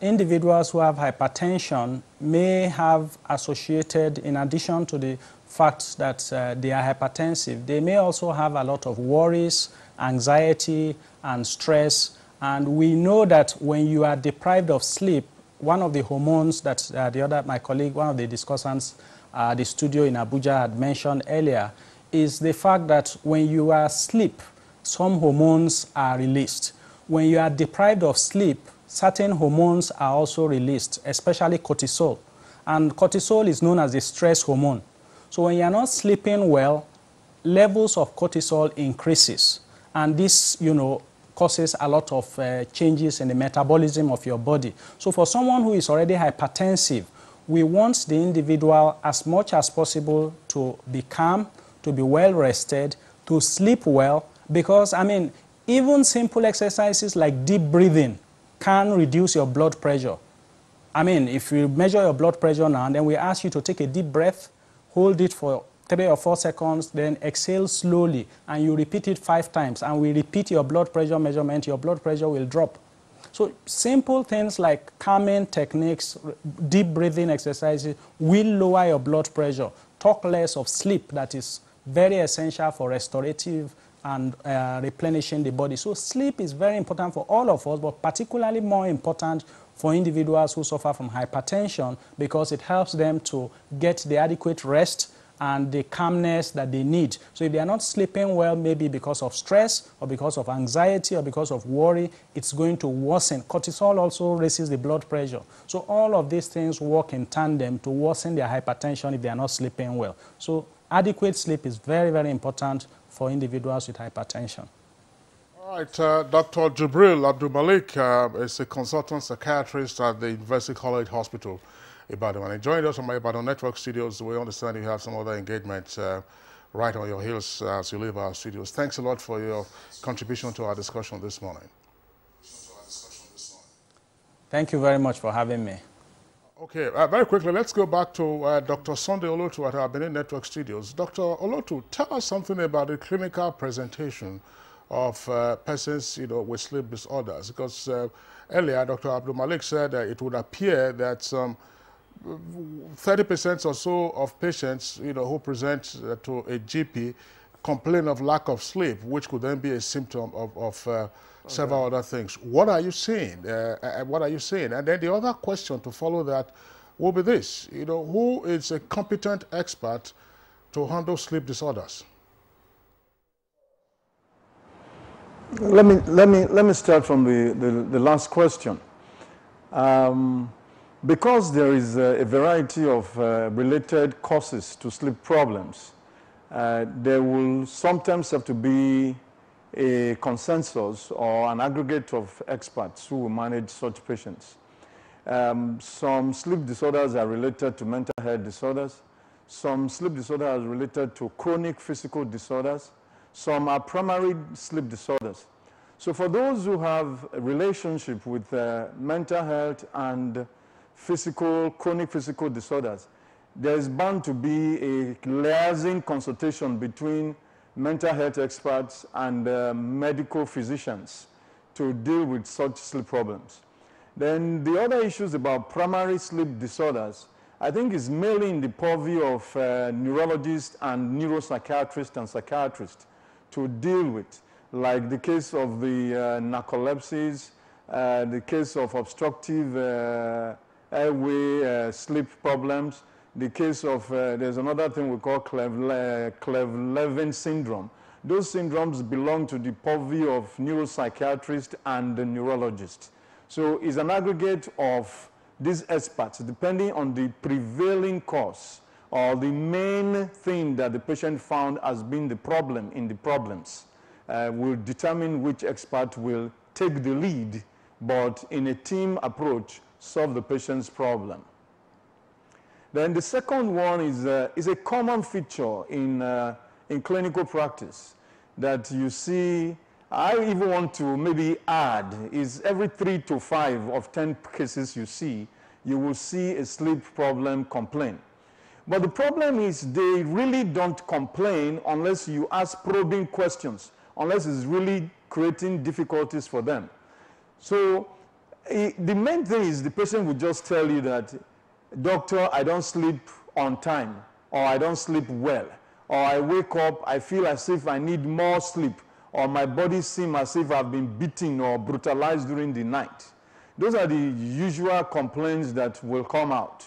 individuals who have hypertension may have associated, in addition to the fact that they are hypertensive, they may also have a lot of worries, anxiety, and stress. And we know that when you are deprived of sleep, one of the hormones that my colleague, one of the discussants, the studio in Abuja had mentioned earlier, is the fact that when you are asleep, some hormones are released. When you are deprived of sleep, certain hormones are also released, especially cortisol. And cortisol is known as the stress hormone. So when you are not sleeping well, levels of cortisol increases. And this, causes a lot of changes in the metabolism of your body. So for someone who is already hypertensive, we want the individual as much as possible to be calm, to be well rested, to sleep well, because, even simple exercises like deep breathing can reduce your blood pressure. If you measure your blood pressure now, and then we ask you to take a deep breath, hold it for 3 or 4 seconds, then exhale slowly, and you repeat it 5 times, and we repeat your blood pressure measurement, your blood pressure will drop. So simple things like calming techniques, deep breathing exercises will lower your blood pressure. Talk less of sleep, that is very essential for restorative and replenishing the body. So sleep is very important for all of us, but particularly more important for individuals who suffer from hypertension, because it helps them to get the adequate rest and the calmness that they need. So if they are not sleeping well, maybe because of stress or because of anxiety or because of worry, it's going to worsen. Cortisol also raises the blood pressure. So all of these things work in tandem to worsen their hypertension if they are not sleeping well. So adequate sleep is very, very important for individuals with hypertension. All right, Dr. Jibril Abdul Malik is a consultant psychiatrist at the University College Hospital, Ibadan. And he joined us from my Ibadan Network studios. We understand you have some other engagements right on your heels as you leave our studios. Thanks a lot for your contribution to our discussion this morning. Thank you very much for having me. Okay, very quickly, let's go back to Dr. Sunday Olotu at our Benin Network studios. Dr. Olotu, tell us something about the clinical presentation of persons, with sleep disorders, because earlier Dr. Abdul Malik said it would appear that some 30% or so of patients, who present to a GP complain of lack of sleep, which could then be a symptom of several other things. What are you seeing? What are you seeing? And then the other question to follow that will be this: who is a competent expert to handle sleep disorders? Let me start from the last question. Because there is a variety of related causes to sleep problems, there will sometimes have to be a consensus or an aggregate of experts who will manage such patients. Some sleep disorders are related to mental health disorders. Some sleep disorders are related to chronic physical disorders. Some are primary sleep disorders. So for those who have a relationship with mental health and chronic physical disorders, there is bound to be a liaising consultation between mental health experts and medical physicians to deal with such sleep problems. Then the other issues about primary sleep disorders, I think is mainly in the purview of neurologists and neuropsychiatrists and psychiatrists to deal with, like the case of the narcolepsies, the case of obstructive airway sleep problems, the case of, there's another thing we call Cleve-Levin syndrome. Those syndromes belong to the purview of neuropsychiatrists and the neurologists. So it's an aggregate of these experts, depending on the prevailing cause or the main thing that the patient found as being the problem in the problems, will determine which expert will take the lead, but in a team approach, solve the patient's problem. Then the second one is a common feature in clinical practice that you see. I even want to maybe add is every 3 to 5 of 10 cases you see, you will see a sleep problem complaint. But the problem is they really don't complain unless you ask probing questions, unless it's really creating difficulties for them. So the main thing is the patient will just tell you that, doctor, I don't sleep on time, or I don't sleep well, or I wake up, I feel as if I need more sleep, or my body seems as if I've been beaten or brutalized during the night. Those are the usual complaints that will come out.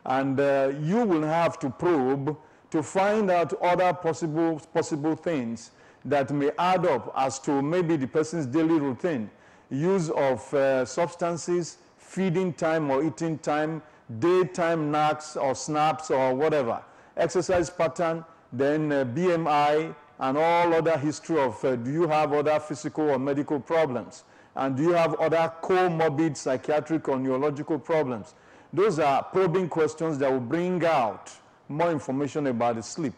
And you will have to probe to find out other possible things that may add up as to maybe the person's daily routine, use of substances, feeding time or eating time, daytime naps or snaps or whatever, exercise pattern, then BMI, and all other history of do you have other physical or medical problems, and do you have other comorbid psychiatric or neurological problems. Those are probing questions that will bring out more information about the sleep.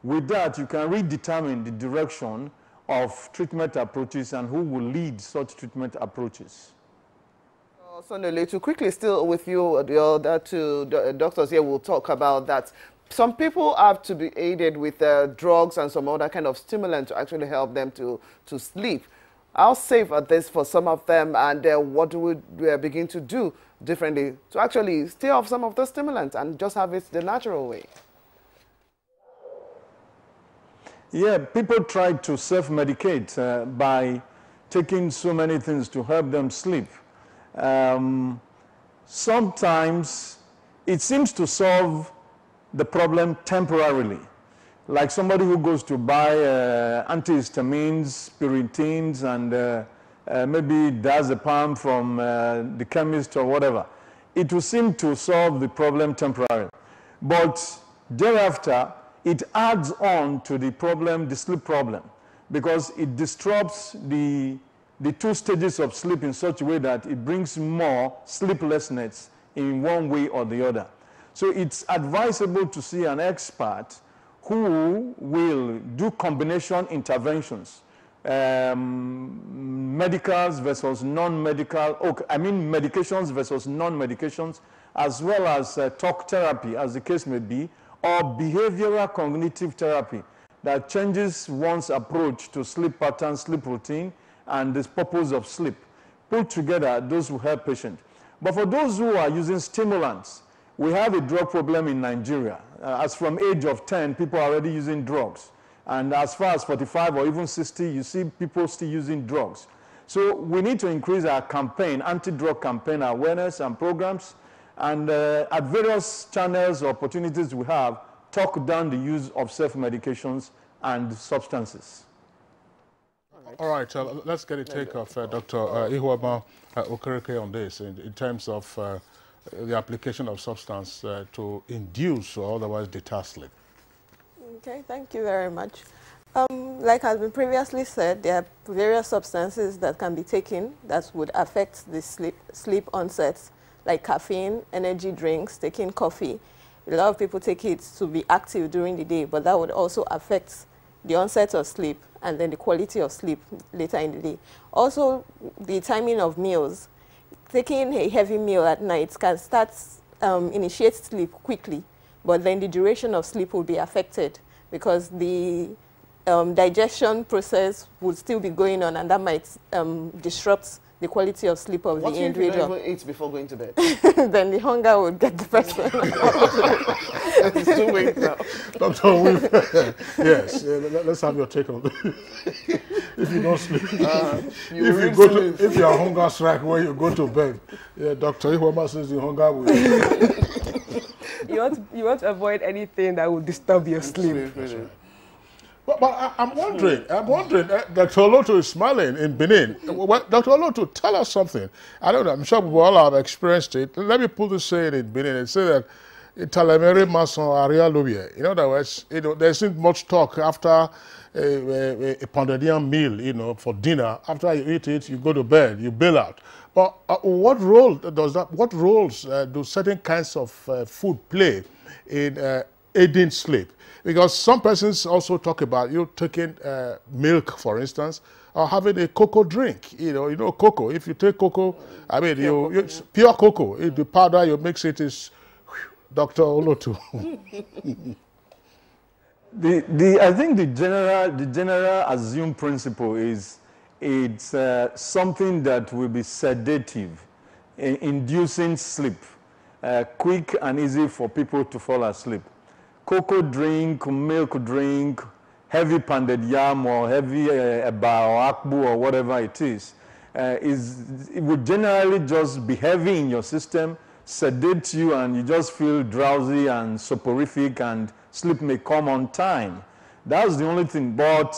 With that, you can redetermine the direction of treatment approaches and who will lead such treatment approaches. Sunday, to quickly still with you, the other two doctors here will talk about that. Some people have to be aided with drugs and some other kind of stimulant to actually help them to sleep. How safe are this for some of them, and what do we begin to do differently to actually stay off some of the stimulants and just have it the natural way? Yeah, people try to self-medicate by taking so many things to help them sleep. Sometimes it seems to solve the problem temporarily, like somebody who goes to buy antihistamines, pyritines, and maybe diazepam from the chemist or whatever. It will seem to solve the problem temporarily. But thereafter, it adds on to the problem, the sleep problem, because it disrupts the 2 stages of sleep in such a way that it brings more sleeplessness in one way or the other. So it's advisable to see an expert who will do combination interventions, medicals versus non-medical, I mean medications versus non-medications, as well as talk therapy, as the case may be, or behavioral cognitive therapy that changes one's approach to sleep pattern, sleep routine, and the purpose of sleep. Put together, those will help patients. But for those who are using stimulants, we have a drug problem in Nigeria. As from age of 10, people are already using drugs. And as far as 45 or even 60, you see people still using drugs. So we need to increase our campaign, anti-drug campaign awareness and programs. And at various channels or opportunities we have, talk down the use of self-medications and substances. All right, let's get a take of Dr. Ihuama Okereke on this in terms of the application of substance to induce or otherwise deter sleep. Okay, thank you very much. Like has been previously said, there are various substances that can be taken that would affect the sleep onsets, like caffeine, energy drinks, taking coffee. A lot of people take it to be active during the day, but that would also affect the onset of sleep and then the quality of sleep later in the day. Also, the timing of meals. Taking a heavy meal at night can initiate sleep quickly, but then the duration of sleep will be affected because the digestion process would still be going on, and that might disrupt the quality of sleep of the individual. What if you don't even eat before going to bed? Then the hunger would get the person. It's too late now. Dr. Yes, let's have your take on this. If you don't sleep, if you're on hunger strike when you go to bed, yeah, Dr. Iwama says the hunger will. You want to avoid anything that will disturb your sleep. But I'm wondering, Dr. Olotu is smiling in Benin. Well, Dr. Olotu, tell us something. I don't know, I'm sure we all have experienced it. Let me put this saying in Benin and say that Talamere Mason Aria Lobie. In other words, there isn't much talk after a Pandadian meal, for dinner. After you eat it, you go to bed, you bail out. But what roles do certain kinds of food play in aiding sleep? Because some persons also talk about you taking milk, for instance, or having a cocoa drink. You know cocoa. If you take cocoa, I mean, pure cocoa. The powder you mix it is, Dr. Olotu. I think the general assumed principle is it's something that will be sedative, inducing sleep, quick and easy for people to fall asleep. Cocoa drink, milk drink, heavy pounded yam or heavy eba or akbu or whatever it is it would generally just be heavy in your system, sedate you, and you just feel drowsy and soporific, and sleep may come on time. That's the only thing. But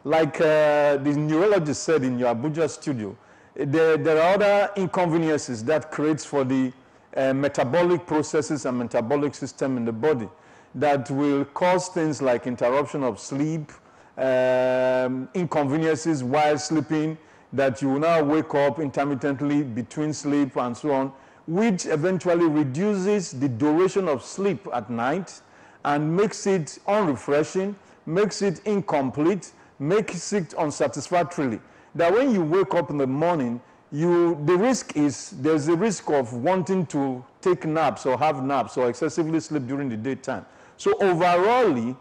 like the neurologist said in your Abuja studio, there are other inconveniences that creates for the metabolic processes and metabolic system in the body that will cause things like interruption of sleep, inconveniences while sleeping, that you will now wake up intermittently between sleep and so on, which eventually reduces the duration of sleep at night and makes it unrefreshing, makes it incomplete, makes it unsatisfactory. That when you wake up in the morning, there's a risk of wanting to take naps or have naps or excessively sleep during the daytime. So overall,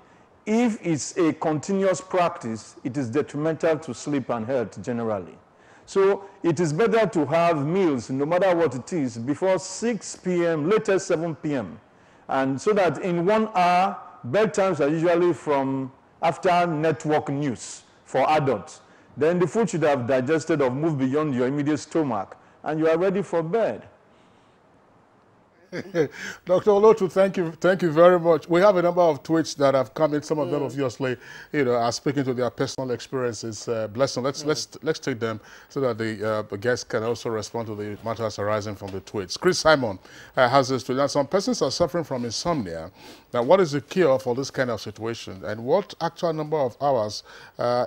if it's a continuous practice, it is detrimental to sleep and health generally. So it is better to have meals, no matter what it is, before 6 p.m., latest 7 p.m. And so that in 1 hour, bedtimes are usually from after network news for adults. Then the food should have digested or moved beyond your immediate stomach, and you are ready for bed. Dr. Olotu, thank you very much. We have a number of tweets that have come in. Some of them obviously, are speaking to their personal experiences. Bless them. Let's take them so that the guests can also respond to the matters arising from the tweets. Chris Simon has this tweet. Now, some persons are suffering from insomnia. Now, what is the cure for this kind of situation? And what actual number of hours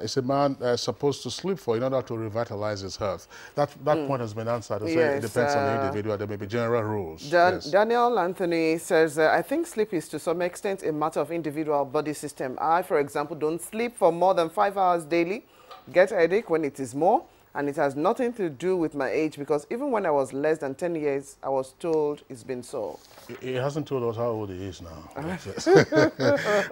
is a man supposed to sleep for in order to revitalize his health? That point has been answered. It depends on the individual. There may be general rules. Yes. Daniel Anthony says, I think sleep is to some extent a matter of individual body system. I, for example, don't sleep for more than 5 hours daily, get a headache when it is more, and it has nothing to do with my age, because even when I was less than 10 years, I was told it's been so. He hasn't told us how old he is now.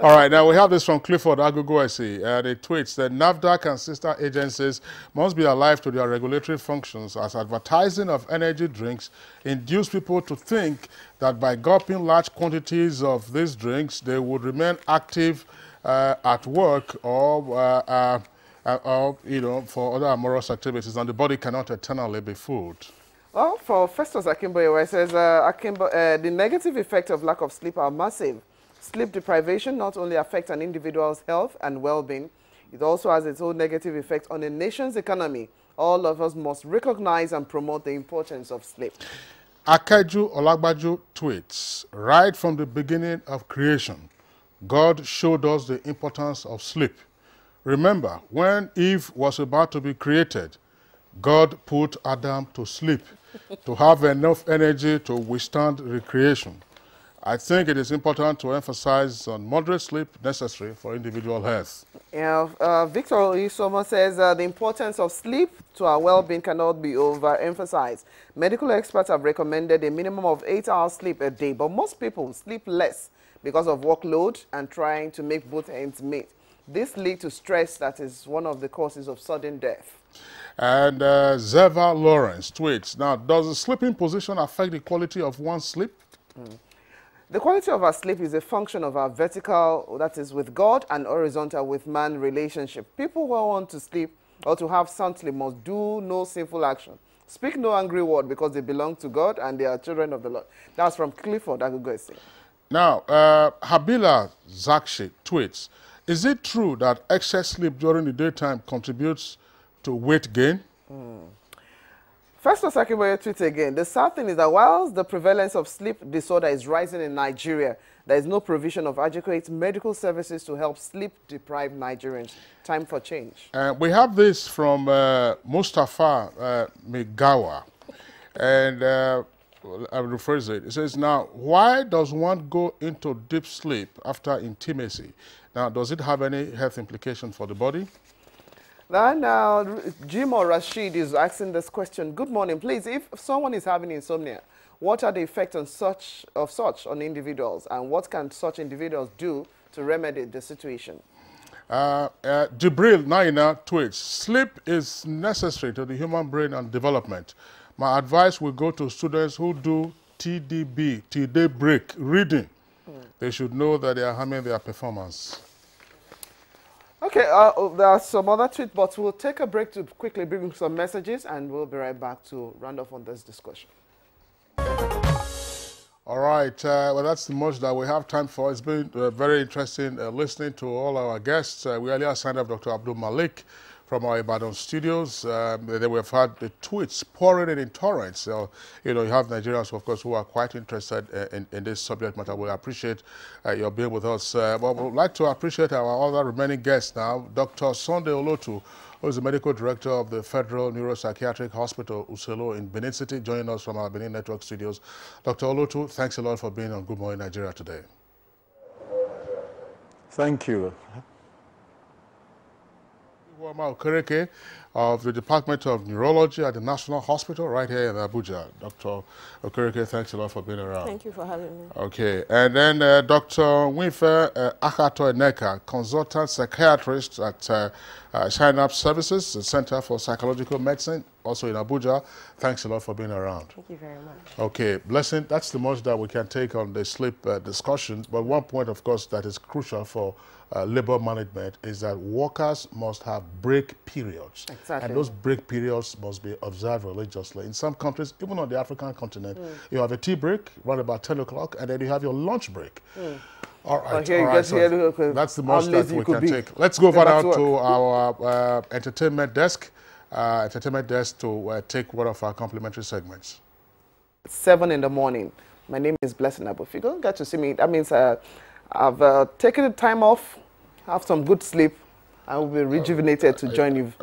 All right, now we have this from Clifford Aguguesi. They tweets that NAFDAC and sister agencies must be alive to their regulatory functions, as advertising of energy drinks induce people to think that by gulping large quantities of these drinks, they would remain active at work or for other amorous activities, and the body cannot eternally be fooled. Well, for Festus Akimbo, it says, the negative effects of lack of sleep are massive. Sleep deprivation not only affects an individual's health and well-being, it also has its own negative effect on a nation's economy. All of us must recognize and promote the importance of sleep. Akaiju Olagbaju tweets, right from the beginning of creation, God showed us the importance of sleep. Remember, when Eve was about to be created, God put Adam to sleep to have enough energy to withstand recreation. I think it is important to emphasize on moderate sleep necessary for individual health. Victor Isoma says the importance of sleep to our well-being cannot be overemphasized. Medical experts have recommended a minimum of 8 hours sleep a day, but most people sleep less because of workload and trying to make both ends meet. This leads to stress that is one of the causes of sudden death. And Zeva Lawrence tweets, now, does the sleeping position affect the quality of one's sleep? The quality of our sleep is a function of our vertical, that is with God, and horizontal with man relationship. People who want to sleep or to have sound sleep must do no sinful action. Speak no angry word because they belong to God and they are children of the Lord. That's from Clifford Agugoesi. Now, Habila Zakshi tweets, is it true that excess sleep during the daytime contributes to weight gain? First, Osakiboye tweets again. The sad thing is that whilst the prevalence of sleep disorder is rising in Nigeria, there is no provision of adequate medical services to help sleep-deprived Nigerians. Time for change. We have this from Mustafa Migawa, and I will rephrase it. It says, now, why does one go into deep sleep after intimacy? Now, does it have any health implication for the body? Now, Jim or Rashid is asking this question. Good morning, please. If someone is having insomnia, what are the effects on such on individuals, and what can such individuals do to remedy the situation? Jibril Naina tweets, sleep is necessary to the human brain and development. My advice will go to students who do TDB, till daybreak reading. They should know that they are harming their performance. Okay, there are some other tweets, but we'll take a break to quickly bring some messages, and we'll be right back to round off on this discussion. All right, well, that's the most that we have time for. It's been very interesting listening to all our guests. We earlier signed up Dr. Abdul Malik from our Ibadan studios. Then we've had the tweets pouring in torrents. So, you know, you have Nigerians, of course, who are quite interested in this subject matter. We appreciate your being with us. Well, we'd like to appreciate our other remaining guests now. Dr. Sunday Olotu, who is the medical director of the Federal Neuropsychiatric Hospital, Uselo, in Benin City, joining us from our Benin Network studios. Dr. Olotu, thanks a lot for being on Good Morning Nigeria today. Thank you. Okereke of the Department of Neurology at the National Hospital right here in Abuja. Dr. Okereke, thanks a lot for being around. Thank you for having me. Okay, and then Dr. Winfe Akato Eneka, consultant psychiatrist at Shine Up Services, the Center for Psychological Medicine, also in Abuja. Thanks a lot for being around. Thank you very much. Okay, Blessing, that's the most that we can take on the sleep discussion. But one point, of course, that is crucial for labor management is that workers must have break periods. Exactly. And those break periods must be observed religiously. In some countries, even on the African continent, you have a tea break around about 10 o'clock, and then you have your lunch break. All right, so that's the most that we can take. Let's go over now to our entertainment desk to take one of our complimentary segments. 7 in the morning. My name is Blessing Abu. If you don't get to see me, that means I've taken the time off, have some good sleep, I will be rejuvenated to join you.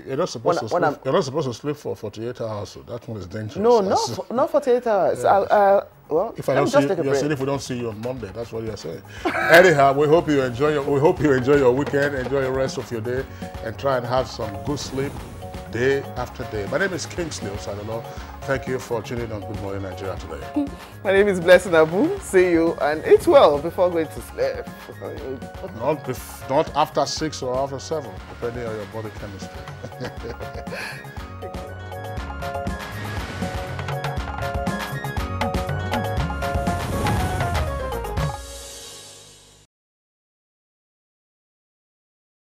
You're not supposed to sleep for 48 hours, so that one is dangerous. No, not 48 hours. Yeah. Well, if I don't see you, you're saying if we don't see you on Monday, that's what you're saying. Anyhow, we hope you enjoy your weekend, enjoy the rest of your day, and try and have some good sleep day after day. My name is Kingsley Osadolo. Thank you for tuning on Good Morning Nigeria today. My name is Blessing Abu. See you and eat well before going to sleep. Not after 6 or after 7, depending on your body chemistry.